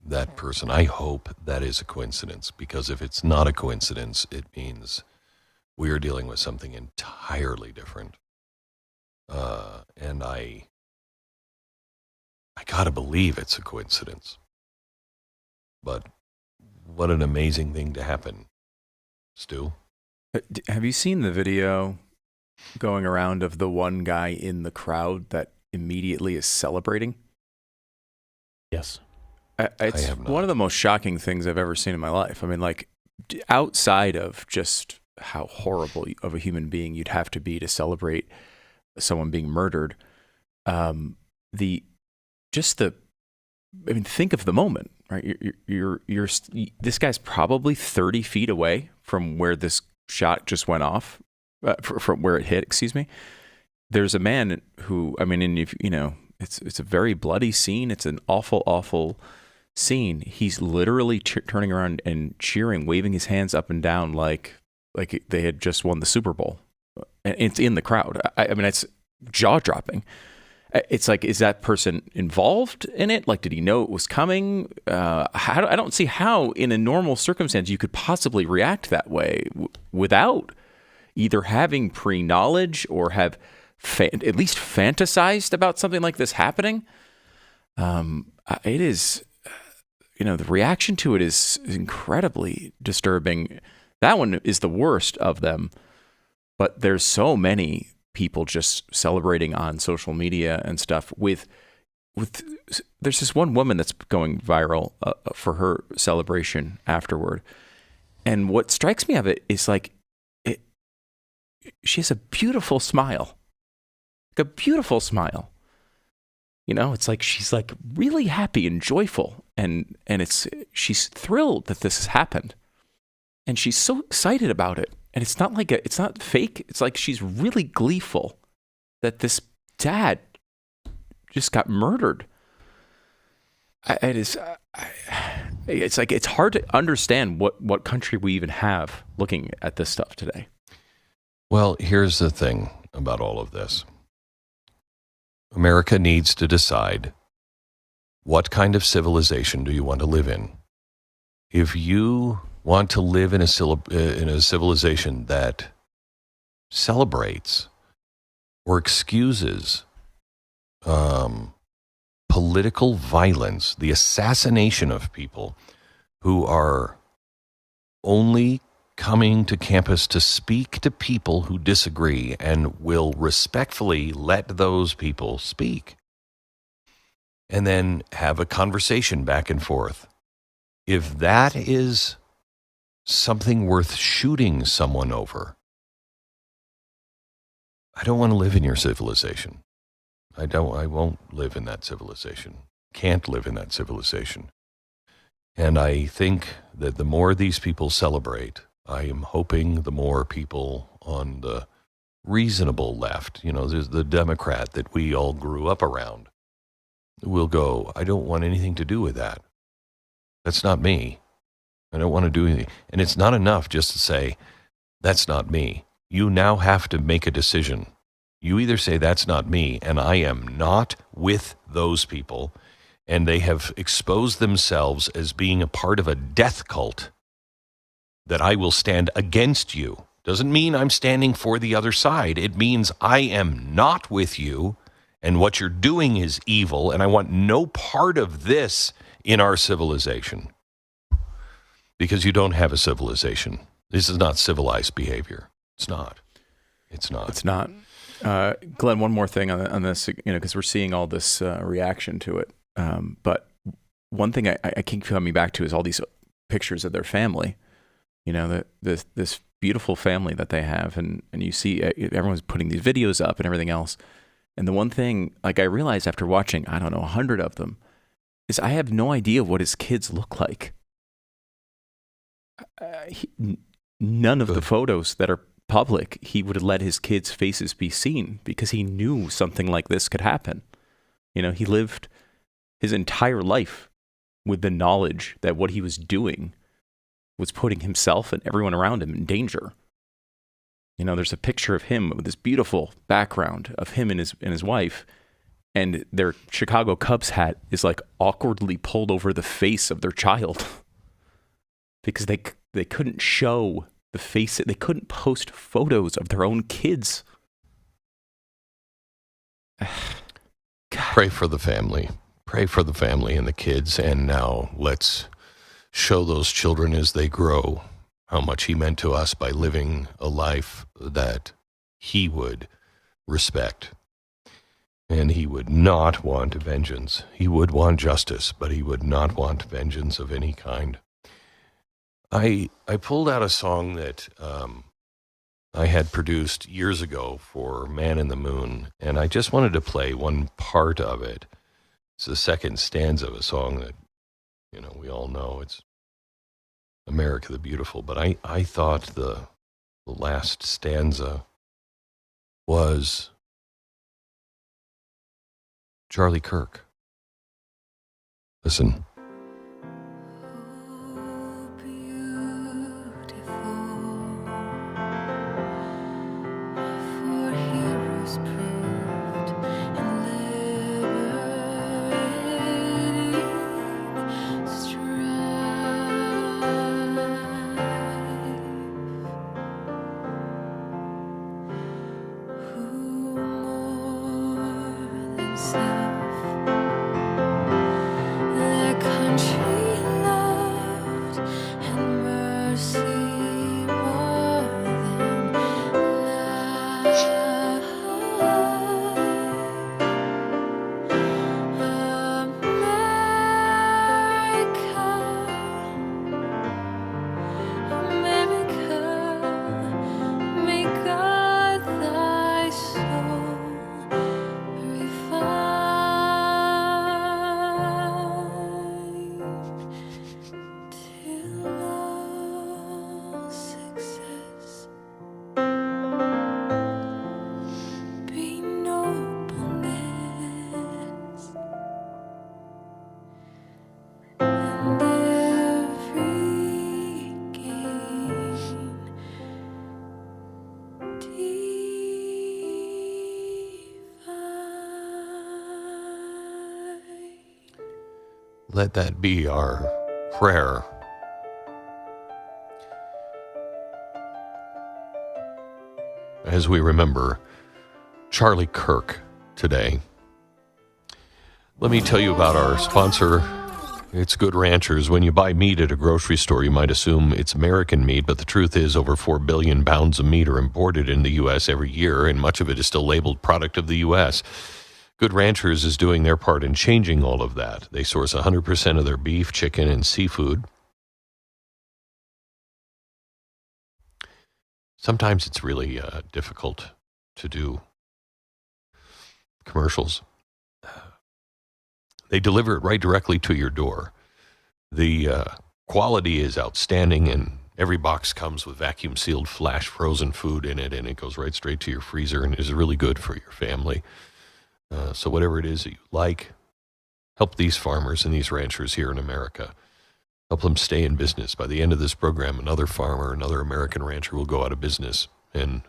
that person. I hope that is a coincidence, because if it's not a coincidence, it means we are dealing with something entirely different. And I gotta believe it's a coincidence. But what an amazing thing to happen. Stu? Have you seen the video going around of the one guy in the crowd that immediately is celebrating? Yes. It's one of the most shocking things I've ever seen in my life. I mean, like, outside of just how horrible of a human being you'd have to be to celebrate someone being murdered, think of the moment, right? This guy's probably 30 feet away from where this shot just went off, from where it hit, excuse me. There's a man who, I mean, and if you know, it's a very bloody scene. It's an awful, awful scene. He's literally turning around and cheering, waving his hands up and down like they had just won the Super Bowl. And it's in the crowd. I mean, it's jaw-dropping. It's like, is that person involved in it? Like, did he know it was coming? I don't see how, in a normal circumstance, you could possibly react that way without either having pre-knowledge or have at least fantasized about something like this happening. It is, the reaction to it is incredibly disturbing. That one is the worst of them. But there's so many people just celebrating on social media and stuff with there's this one woman that's going viral for her celebration afterward. And what strikes me of it is like, she has a beautiful smile, like a beautiful smile. You know, it's like she's like really happy and joyful, and she's thrilled that this has happened, and she's so excited about it. And it's not like it's not fake. It's like she's really gleeful that this dad just got murdered. It's like it's hard to understand what country we even have looking at this stuff today. Well, here's the thing about all of this. America needs to decide, what kind of civilization do you want to live in? If you want to live in a civilization that celebrates or excuses political violence, the assassination of people who are only coming to campus to speak to people who disagree and will respectfully let those people speak, and then have a conversation back and forth. If that is something worth shooting someone over, I don't want to live in your civilization. I won't live in that civilization. Can't live in that civilization. And I think that the more these people celebrate, I am hoping the more people on the reasonable left, there's the Democrat that we all grew up around, will go, I don't want anything to do with that. That's not me. I don't want to do anything. And it's not enough just to say, that's not me. You now have to make a decision. You either say, that's not me, and I am not with those people, and they have exposed themselves as being a part of a death cult, that I will stand against you. Doesn't mean I'm standing for the other side. It means I am not with you, and what you're doing is evil, and I want no part of this in our civilization. Because you don't have a civilization. This is not civilized behavior. It's not. It's not. It's not. Glenn, one more thing on this, because we're seeing all this reaction to it. But one thing I keep coming back to is all these pictures of their family. This beautiful family that they have, and you see everyone's putting these videos up and everything else. And the one thing, like I realized after watching, 100 of them, is I have no idea what his kids look like. None of the photos that are public, he would have let his kids' faces be seen because he knew something like this could happen. He lived his entire life with the knowledge that what he was doing was putting himself and everyone around him in danger. There's a picture of him with this beautiful background of him and his wife, and their Chicago Cubs hat is like awkwardly pulled over the face of their child because they couldn't show the face. They couldn't post photos of their own kids. Pray for the family. Pray for the family and the kids. And now let's show those children as they grow how much he meant to us by living a life that he would respect. And he would not want vengeance. He would want justice, but he would not want vengeance of any kind. I pulled out a song that I had produced years ago for Man in the Moon, and I just wanted to play one part of it. It's the second stanza of a song that, we all know. It's America the Beautiful, but I thought the last stanza was Charlie Kirk. Listen. There Let that be our prayer. As we remember Charlie Kirk today. Let me tell you about our sponsor. It's Good Ranchers. When you buy meat at a grocery store, you might assume it's American meat, but the truth is over 4 billion pounds of meat are imported in the U.S. every year, and much of it is still labeled product of the U.S. Good Ranchers is doing their part in changing all of that. They source 100% of their beef, chicken, and seafood. Sometimes it's really difficult to do commercials. They deliver it right directly to your door. The quality is outstanding, and every box comes with vacuum-sealed flash frozen food in it, and it goes right straight to your freezer and is really good for your family. So whatever it is that you like, help these farmers and these ranchers here in America. Help them stay in business. By the end of this program, another farmer, another American rancher will go out of business. And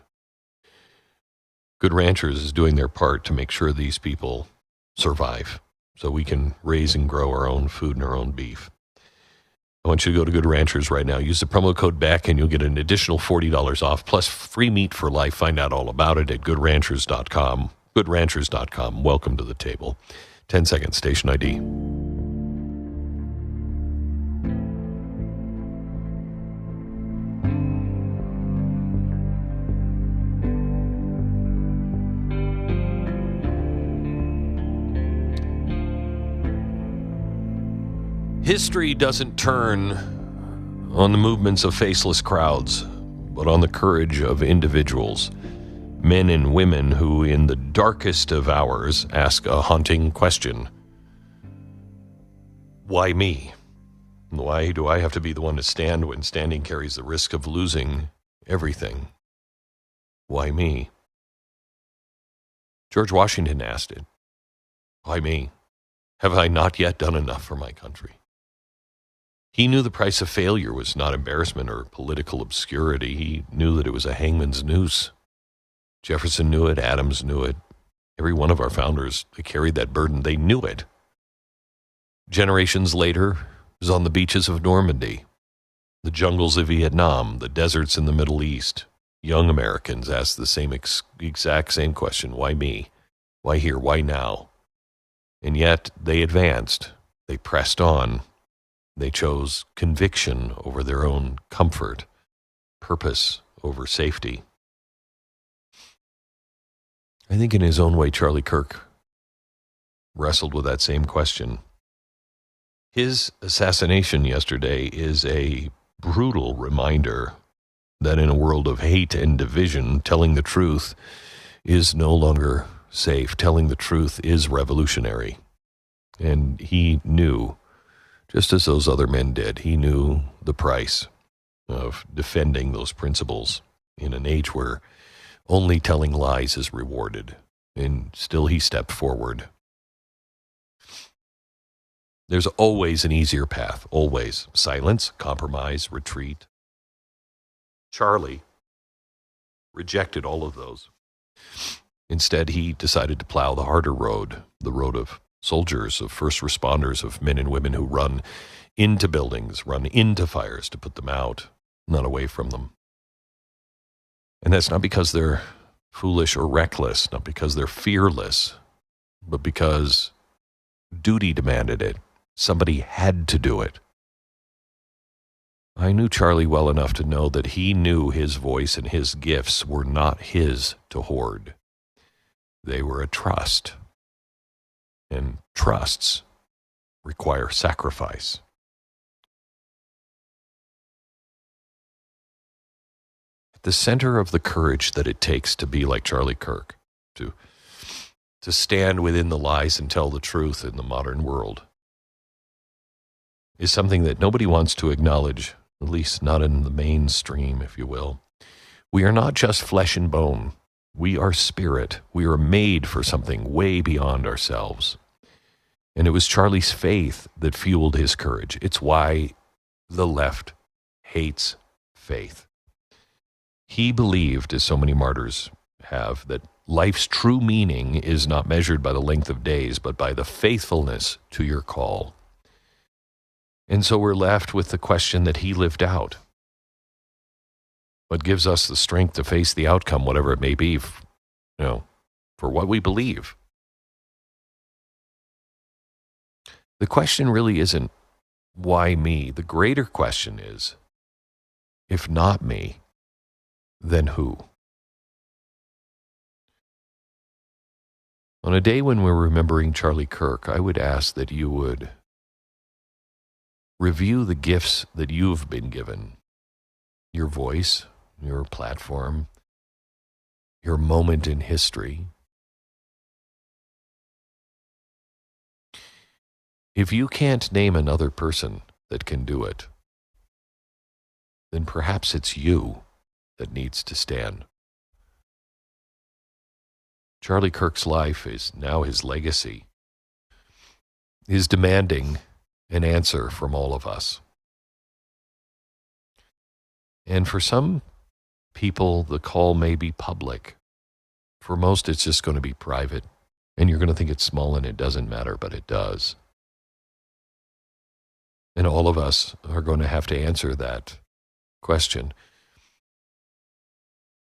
Good Ranchers is doing their part to make sure these people survive so we can raise and grow our own food and our own beef. I want you to go to Good Ranchers right now. Use the promo code BECK and you'll get an additional $40 off plus free meat for life. Find out all about it at goodranchers.com. Goodranchers.com. Welcome to the table. 10 seconds, station ID. History doesn't turn on the movements of faceless crowds, but on the courage of individuals, men and women who, in the darkest of hours, ask a haunting question. Why me? Why do I have to be the one to stand when standing carries the risk of losing everything? Why me? George Washington asked it. Why me? Have I not yet done enough for my country? He knew the price of failure was not embarrassment or political obscurity. He knew that it was a hangman's noose. Jefferson knew it. Adams knew it. Every one of our founders, they carried that burden. They knew it. Generations later, it was on the beaches of Normandy, the jungles of Vietnam, the deserts in the Middle East. Young Americans asked the same exact same question. Why me? Why here? Why now? And yet they advanced. They pressed on. They chose conviction over their own comfort, purpose over safety. I think in his own way, Charlie Kirk wrestled with that same question. His assassination yesterday is a brutal reminder that in a world of hate and division, telling the truth is no longer safe. Telling the truth is revolutionary. And he knew, just as those other men did, he knew the price of defending those principles in an age where only telling lies is rewarded. And still he stepped forward. There's always an easier path, always. Silence, compromise, retreat. Charlie rejected all of those. Instead, he decided to plow the harder road, the road of soldiers, of first responders, of men and women who run into buildings, run into fires to put them out, not away from them. And that's not because they're foolish or reckless, not because they're fearless, but because duty demanded it. Somebody had to do it. I knew Charlie well enough to know that he knew his voice and his gifts were not his to hoard. They were a trust. And trusts require sacrifice. At the center of the courage that it takes to be like Charlie Kirk, to stand within the lies and tell the truth in the modern world, is something that nobody wants to acknowledge, at least not in the mainstream, if you will. We are not just flesh and bone. We are spirit. We are made for something way beyond ourselves. And it was Charlie's faith that fueled his courage. It's why the left hates faith. He believed, as so many martyrs have, that life's true meaning is not measured by the length of days, but by the faithfulness to your call. And so we're left with the question that he lived out. What gives us the strength to face the outcome, whatever it may be, for what we believe? The question really isn't, why me? The greater question is, if not me, then who? On a day when we're remembering Charlie Kirk, I would ask that you would review the gifts that you've been given. Your voice, your platform, your moment in history. If you can't name another person that can do it, then perhaps it's you that needs to stand. Charlie Kirk's life is now his legacy, is demanding an answer from all of us. And for some people, the call may be public. For most, it's just going to be private. And you're going to think it's small and it doesn't matter, but it does. And all of us are going to have to answer that question.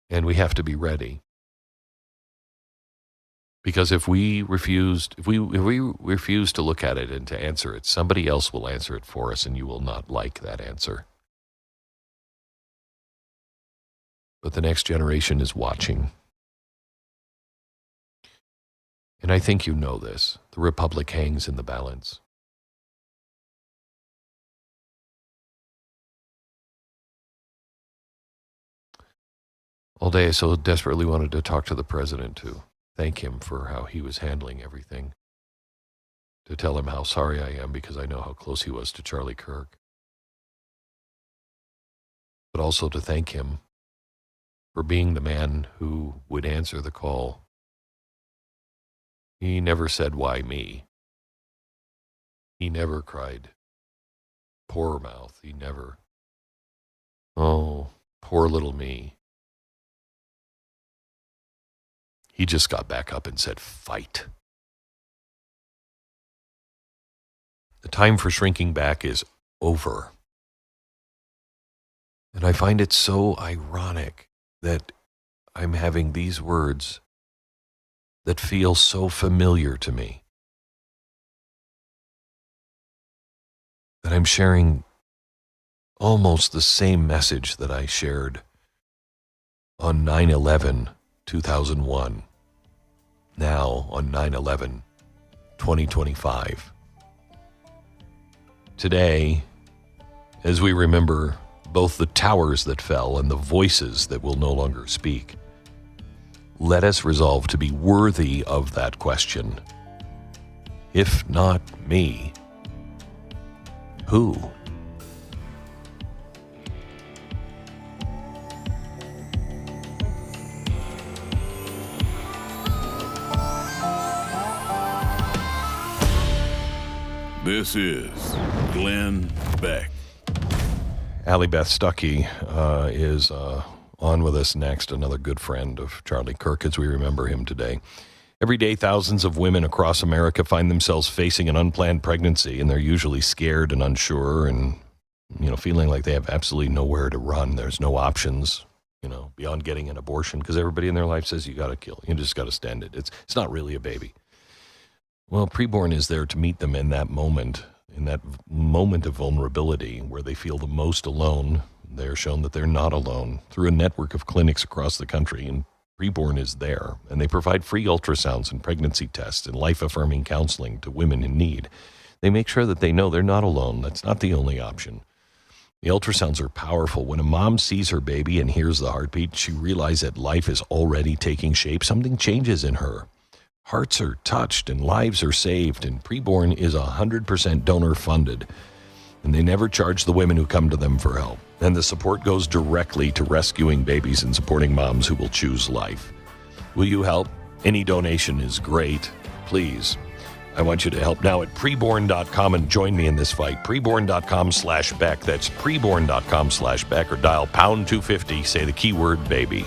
And we have to be ready. Because if we refuse to look at it and to answer it, somebody else will answer it for us, and you will not like that answer. But the next generation is watching. And I think you know this. The republic hangs in the balance. All day I so desperately wanted to talk to the president to thank him for how he was handling everything, to tell him how sorry I am because I know how close he was to Charlie Kirk, but also to thank him for being the man who would answer the call. He never said, "Why me?" He never cried, "Poor mouth." He never, "Oh, poor little me." He just got back up and said, "Fight." The time for shrinking back is over. And I find it so ironic that I'm having these words that feel so familiar to me, that I'm sharing almost the same message that I shared on 9/11/2001, now on 9/11/2025. Today, as we remember both the towers that fell and the voices that will no longer speak, let us resolve to be worthy of that question. If not me, who? This is Glenn Beck. Allie Beth Stuckey is on with us next, another good friend of Charlie Kirk as we remember him today. Every day, thousands of women across America find themselves facing an unplanned pregnancy, and they're usually scared and unsure and, feeling like they have absolutely nowhere to run. There's no options, beyond getting an abortion, because everybody in their life says you got to kill. You just got to stand it. It's not really a baby. Well, preborn is there to meet them in that moment of vulnerability where they feel the most alone. They're shown that they're not alone through a network of clinics across the country, and preborn is there. And they provide free ultrasounds and pregnancy tests and life-affirming counseling to women in need. They make sure that they know they're not alone. That's not the only option. The ultrasounds are powerful. When a mom sees her baby and hears the heartbeat, she realizes that life is already taking shape. Something changes in her. Hearts are touched and lives are saved, and preborn is 100% donor funded. And they never charge the women who come to them for help. And the support goes directly to rescuing babies and supporting moms who will choose life. Will you help? Any donation is great. Please. I want you to help now at preborn.com and join me in this fight. Preborn.com/Beck. That's preborn.com/Beck, or dial pound 250. Say the keyword baby.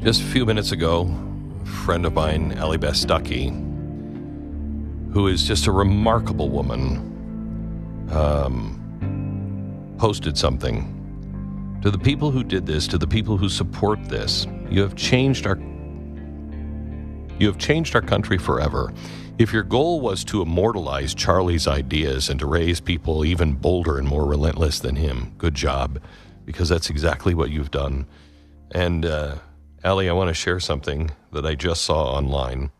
Just a few minutes ago, a friend of mine, Allie Beth Stuckey, who is just a remarkable woman, posted something. To the people who did this, to the people who support this, you have changed our country forever. If your goal was to immortalize Charlie's ideas and to raise people even bolder and more relentless than him, good job, because that's exactly what you've done. And Allie, I want to share something that I just saw online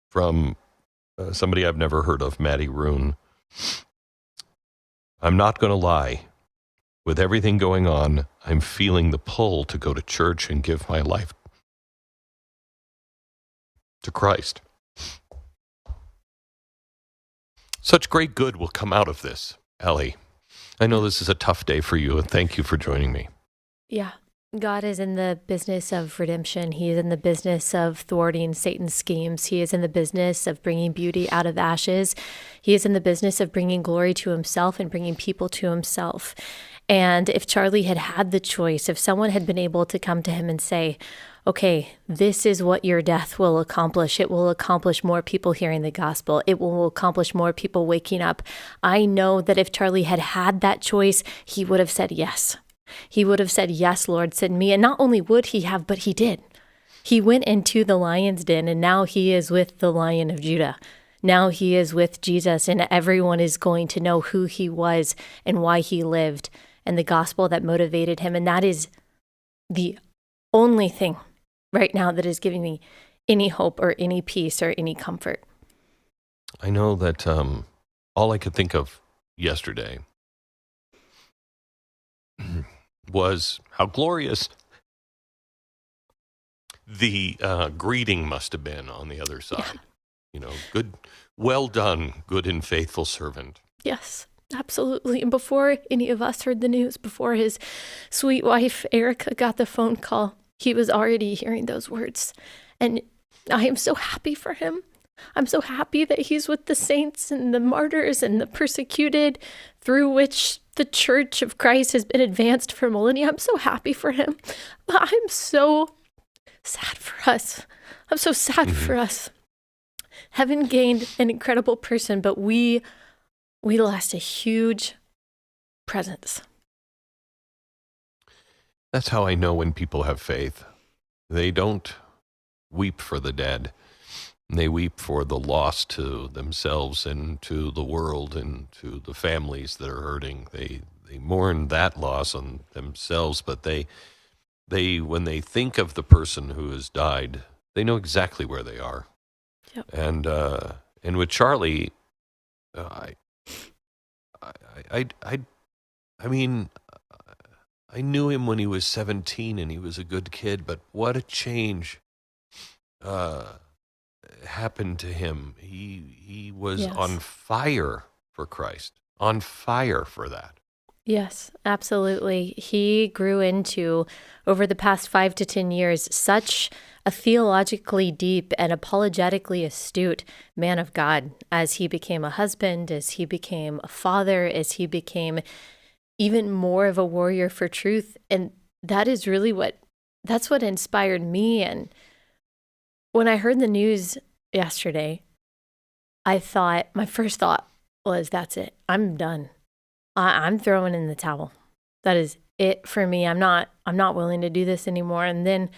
from somebody I've never heard of, Maddie Roon. I'm not going to lie. With everything going on, I'm feeling the pull to go to church and give my life to Christ. Such great good will come out of this, Allie. I know this is a tough day for you, and thank you for joining me. Yeah. God is in the business of redemption. He is in the business of thwarting Satan's schemes. He is in the business of bringing beauty out of ashes. He is in the business of bringing glory to himself and bringing people to himself. And if Charlie had had the choice, if someone had been able to come to him and say, okay, this is what your death will accomplish. It will accomplish more people hearing the gospel. It will accomplish more people waking up. I know that if Charlie had had that choice, he would have said yes. He would have said, yes, Lord, send me. And not only would he have, but he did. He went into the lion's den, and now he is with the Lion of Judah. Now he is with Jesus, and everyone is going to know who he was and why he lived and the gospel that motivated him. And that is the only thing right now that is giving me any hope or any peace or any comfort. I know that all I could think of yesterday was how glorious the greeting must have been on the other side. Yeah. You know, good, well done, good and faithful servant. Yes, absolutely. And before any of us heard the news, before his sweet wife, Erica, got the phone call, he was already hearing those words. And I am so happy for him. I'm so happy that he's with the saints and the martyrs and the persecuted through which the Church of Christ has been advanced for millennia. I'm so happy for him. But I'm so sad for us. I'm so sad for us. Heaven gained an incredible person, but we lost a huge presence. That's how I know when people have faith. They don't weep for the dead. They weep for the loss to themselves and to the world and to the families that are hurting. They mourn that loss on themselves, but they when they think of the person who has died, they know exactly where they are. Yep. And with Charlie, I mean, I knew him when he was 17 and he was a good kid, but what a change happened to him. He was on fire for Christ, on fire for that. Yes, absolutely. He grew into, over the past 5 to 10 years, such a theologically deep and apologetically astute man of God as he became a husband, as he became a father, as he became even more of a warrior for truth. And that is really that's what inspired me. And when I heard the news yesterday, my first thought was, that's it. I'm done. I'm throwing in the towel. That is it for me. I'm not willing to do this anymore. And then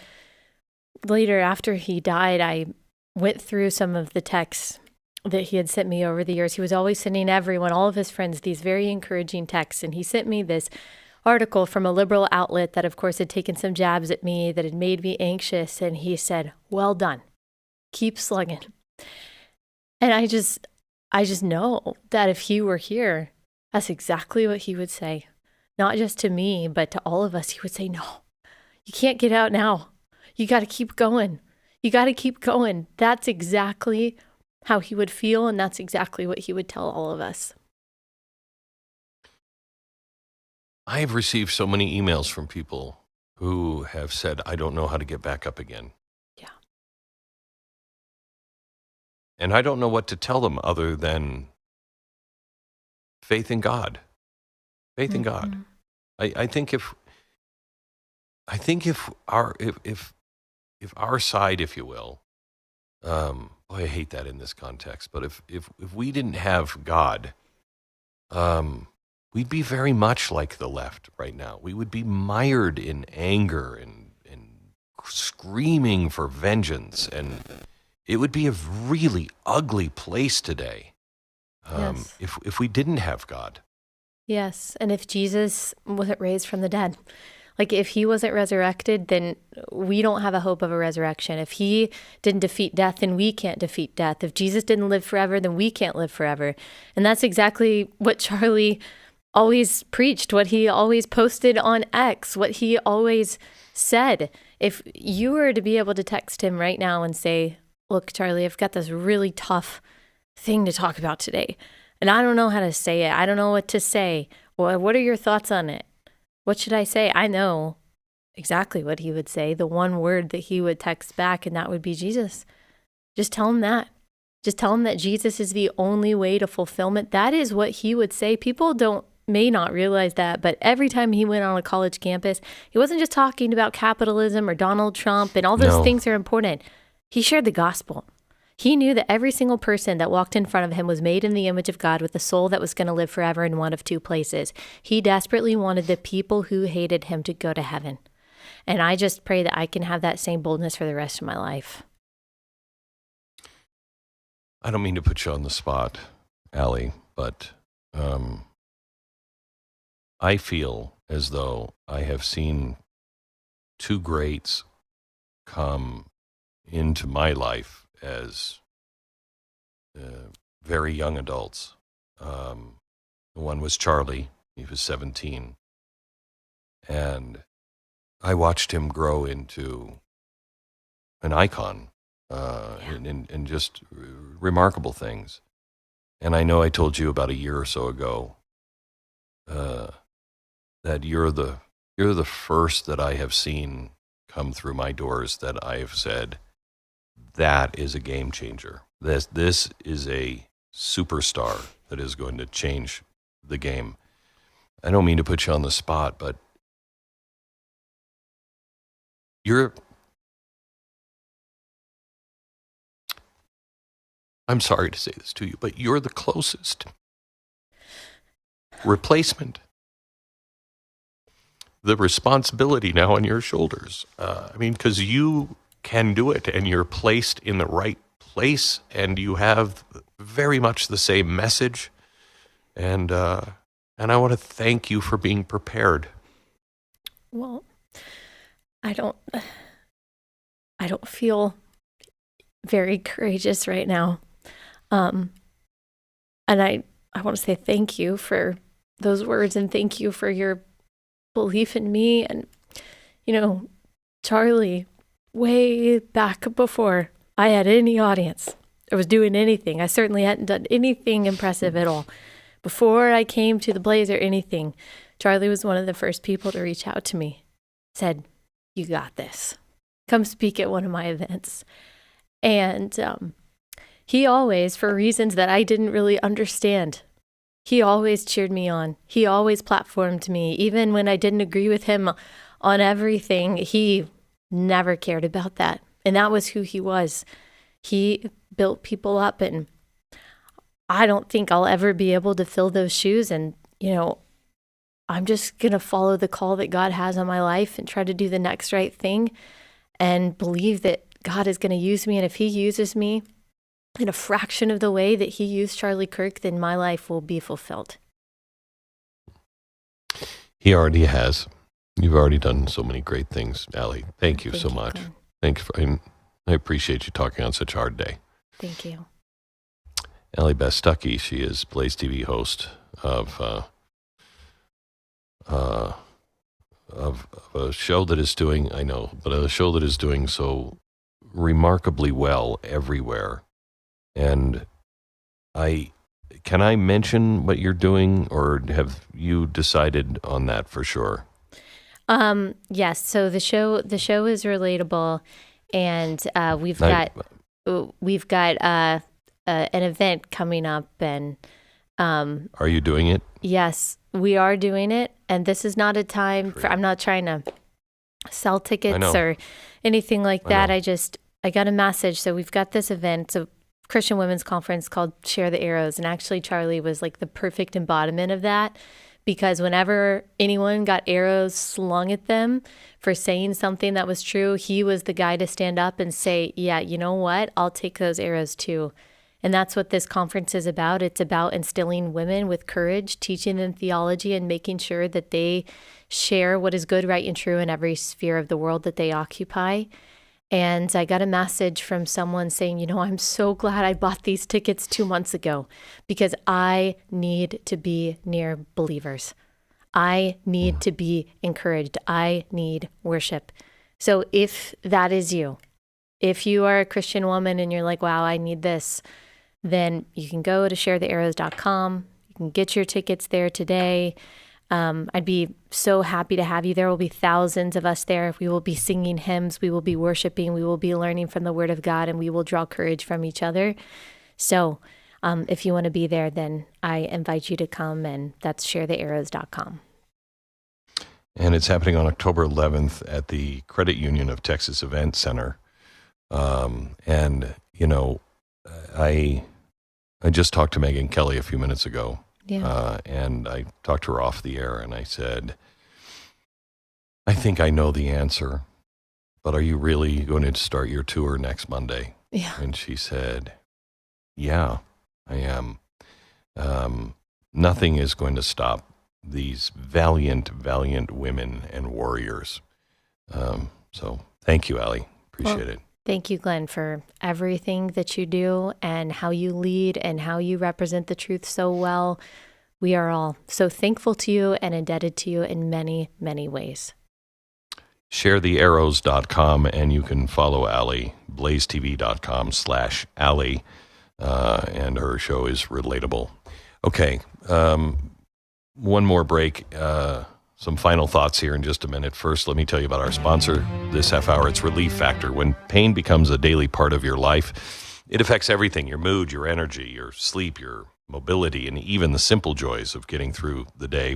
later, after he died, I went through some of the texts that he had sent me over the years. He was always sending everyone, all of his friends, these very encouraging texts. And he sent me this article from a liberal outlet that, of course, had taken some jabs at me, that had made me anxious. And he said, well done. Keep slugging. And I just know that if he were here, that's exactly what he would say. Not just to me, but to all of us. He would say, no, you can't get out now. You got to keep going. You got to keep going. That's exactly how he would feel, and that's exactly what he would tell all of us. I have received so many emails from people who have said, I don't know how to get back up again. Yeah. And I don't know what to tell them other than faith in God. Faith in God. I think I think if our side, if you will, boy, I hate that in this context, but if we didn't have God, we'd be very much like the left right now. We would be mired in anger and screaming for vengeance, and it would be a really ugly place today Yes. if we didn't have God. Yes. And if Jesus wasn't raised from the dead, like if he wasn't resurrected, then we don't have a hope of a resurrection. If he didn't defeat death, then we can't defeat death. If Jesus didn't live forever, then we can't live forever. And that's exactly what Charlie always preached, what he always posted on X, what he always said. If you were to be able to text him right now and say, look, Charlie, I've got this really tough thing to talk about today, and I don't know how to say it. I don't know what to say. Well, what are your thoughts on it? What should I say? I know exactly what he would say, the one word that he would text back, and that would be Jesus. Just tell him that. Just tell him that Jesus is the only way to fulfillment. That is what he would say. People may not realize that, but every time he went on a college campus, he wasn't just talking about capitalism or Donald Trump, and all those things are important. He shared the gospel. He knew that every single person that walked in front of him was made in the image of God with a soul that was going to live forever in one of two places. He desperately wanted the people who hated him to go to heaven. And I just pray that I can have that same boldness for the rest of my life. I don't mean to put you on the spot, Allie, but I feel as though I have seen two greats come into my life as very young adults. One was Charlie. He was 17. And I watched him grow into an icon and just remarkable things. And I know I told you about a year or so ago that you're the first that I have seen come through my doors that I have said, that is a game changer. This is a superstar that is going to change the game. I don't mean to put you on the spot, but I'm sorry to say this to you, but you're the closest replacement. The responsibility now on your shoulders. Because you can do it, and you're placed in the right place, and you have very much the same message. And I want to thank you for being prepared. Well, I don't feel very courageous right now. And I want to say thank you for those words, and thank you for your belief in me. And, Charlie, way back before I had any audience or was doing anything, I certainly hadn't done anything impressive at all. Before I came to the Blaze or anything, Charlie was one of the first people to reach out to me, said, you got this. Come speak at one of my events. And he always, for reasons that I didn't really understand, he always cheered me on. He always platformed me. Even when I didn't agree with him on everything, he never cared about that. And that was who he was. He built people up, and I don't think I'll ever be able to fill those shoes. And, I'm just going to follow the call that God has on my life and try to do the next right thing and believe that God is going to use me. And if he uses me in a fraction of the way that he used Charlie Kirk, then my life will be fulfilled. He already has. You've already done so many great things, Allie. Thank you so much. Glenn. Thank you. I appreciate you talking on such a hard day. Thank you. Allie Beth Stuckey, she is BlazeTV host of a show that is doing, I know, but a show that is doing so remarkably well everywhere. And can I mention what you're doing, or have you decided on that for sure? Yes. So the show is Relatable, and we've got an event coming up, and are you doing it? Yes, we are doing it, and this is not a time for. I'm not trying to sell tickets know. or anything like that. know. I got a message. So we've got this event. It's a Christian women's conference called Share the Arrows. And actually Charlie was like the perfect embodiment of that, because whenever anyone got arrows slung at them for saying something that was true, he was the guy to stand up and say, yeah, you know what? I'll take those arrows too. And that's what this conference is about. It's about instilling women with courage, teaching them theology, and making sure that they share what is good, right, and true in every sphere of the world that they occupy. And I got a message from someone saying, you know, I'm so glad I bought these tickets 2 months ago, because I need to be near believers. I need to be encouraged. I need worship. So if that is you, if you are a Christian woman and you're like, wow, I need this, then you can go to sharethearrows.com. You can get your tickets there today. I'd be so happy to have you. There will be thousands of us there. We will be singing hymns. We will be worshiping. We will be learning from the Word of God, and we will draw courage from each other. So if you want to be there, then I invite you to come, and that's sharethearrows.com. And it's happening on October 11th at the Credit Union of Texas Event Center. And, you know, I just talked to Megyn Kelly a few minutes ago. Yeah. And I talked to her off the air, and I said, I think I know the answer, but are you really going to start your tour next Monday? Yeah. And she said, yeah, I am. Nothing is going to stop these valiant women and warriors. So thank you, Allie. Appreciate it. Thank you, Glenn, for everything that you do and how you lead and how you represent the truth so well. We are all so thankful to you and indebted to you in many, many ways. ShareTheArrows.com, and you can follow Allie, BlazeTV.com/Allie, and her show is Relatable. Okay, one more break. Some final thoughts here in just a minute. First, let me tell you about our sponsor this half hour. It's Relief Factor. When pain becomes a daily part of your life, it affects everything: your mood, your energy, your sleep, your mobility, and even the simple joys of getting through the day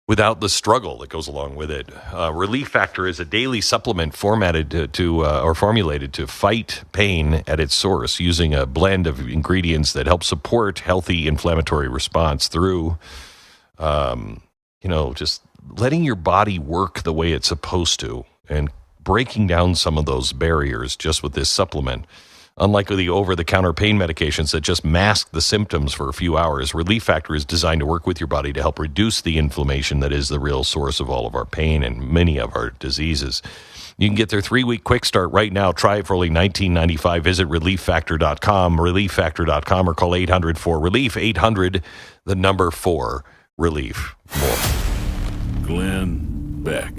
without the struggle that goes along with it. Relief Factor is a daily supplement formulated to fight pain at its source, using a blend of ingredients that help support healthy inflammatory response through just letting your body work the way it's supposed to and breaking down some of those barriers just with this supplement. Unlike the over-the-counter pain medications that just mask the symptoms for a few hours, Relief Factor is designed to work with your body to help reduce the inflammation that is the real source of all of our pain and many of our diseases. You can get their 3-week quick start right now. Try it for only $19.95. Visit ReliefFactor.com, ReliefFactor.com, or call 800-4-RELIEF, 800-4-RELIEF. More. Glenn Beck.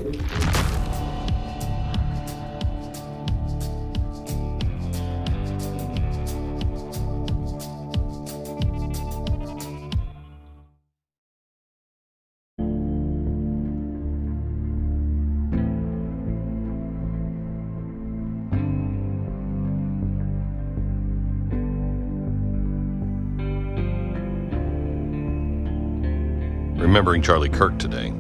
Remembering Charlie Kirk today.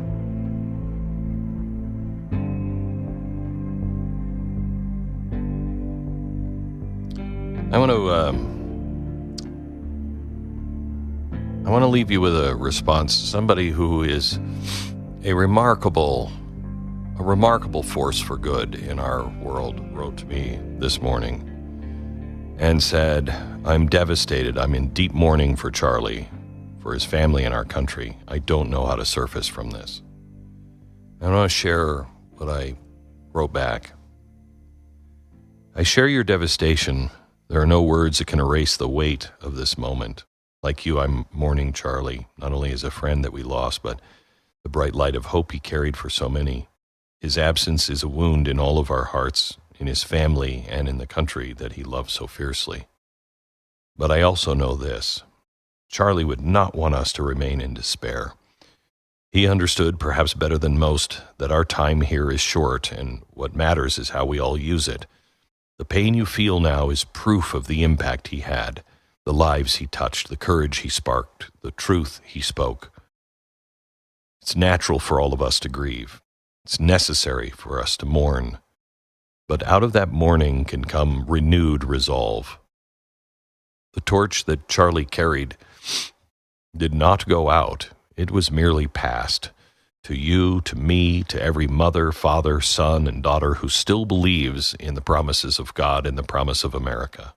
I want to leave you with a response. Somebody who is a remarkable force for good in our world wrote to me this morning and said, I'm devastated. I'm in deep mourning for Charlie, for his family and our country. I don't know how to surface from this. I want to share what I wrote back. I share your devastation. There are no words that can erase the weight of this moment. Like you, I'm mourning Charlie, not only as a friend that we lost, but the bright light of hope he carried for so many. His absence is a wound in all of our hearts, in his family, and in the country that he loved so fiercely. But I also know this. Charlie would not want us to remain in despair. He understood, perhaps better than most, that our time here is short, and what matters is how we all use it. The pain you feel now is proof of the impact he had, the lives he touched, the courage he sparked, the truth he spoke. It's natural for all of us to grieve. It's necessary for us to mourn, but out of that mourning can come renewed resolve. The torch that Charlie carried did not go out. It was merely passed to you, to me, to every mother, father, son, and daughter who still believes in the promises of God and the promise of America.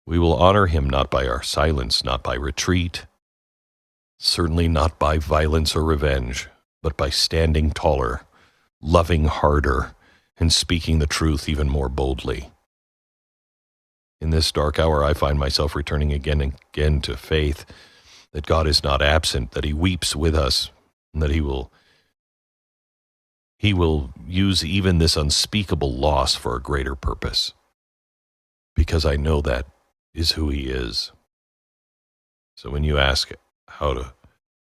We will honor him not by our silence, not by retreat, certainly not by violence or revenge, but by standing taller, loving harder, and speaking the truth even more boldly. In this dark hour, I find myself returning again and again to faith that God is not absent, that he weeps with us, and that he will use even this unspeakable loss for a greater purpose, because I know that is who he is. So when you ask how to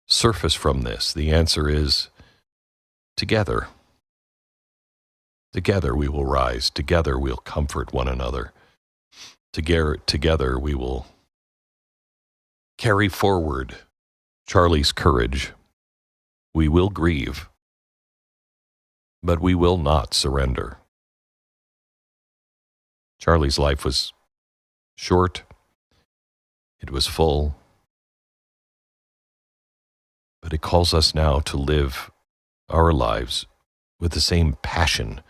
surface from this, the answer is together. Together we will rise. Together we'll comfort one another. Together we will carry forward Charlie's courage. We will grieve, but we will not surrender. Charlie's life was short. It was full. But it calls us now to live our lives with the same passion,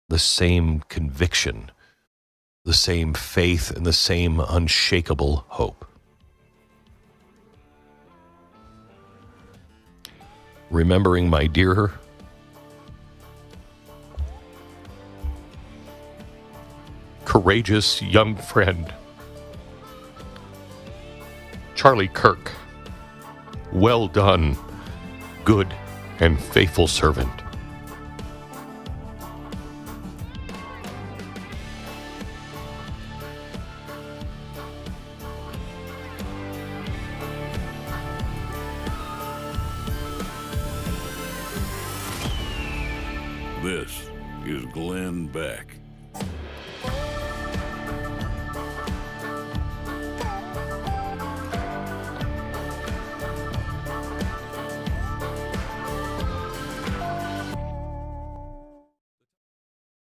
the same conviction, the same faith, and the same unshakable hope. Remembering my dear courageous young friend, Charlie Kirk. Well done, good and faithful servant. This is Glenn Beck.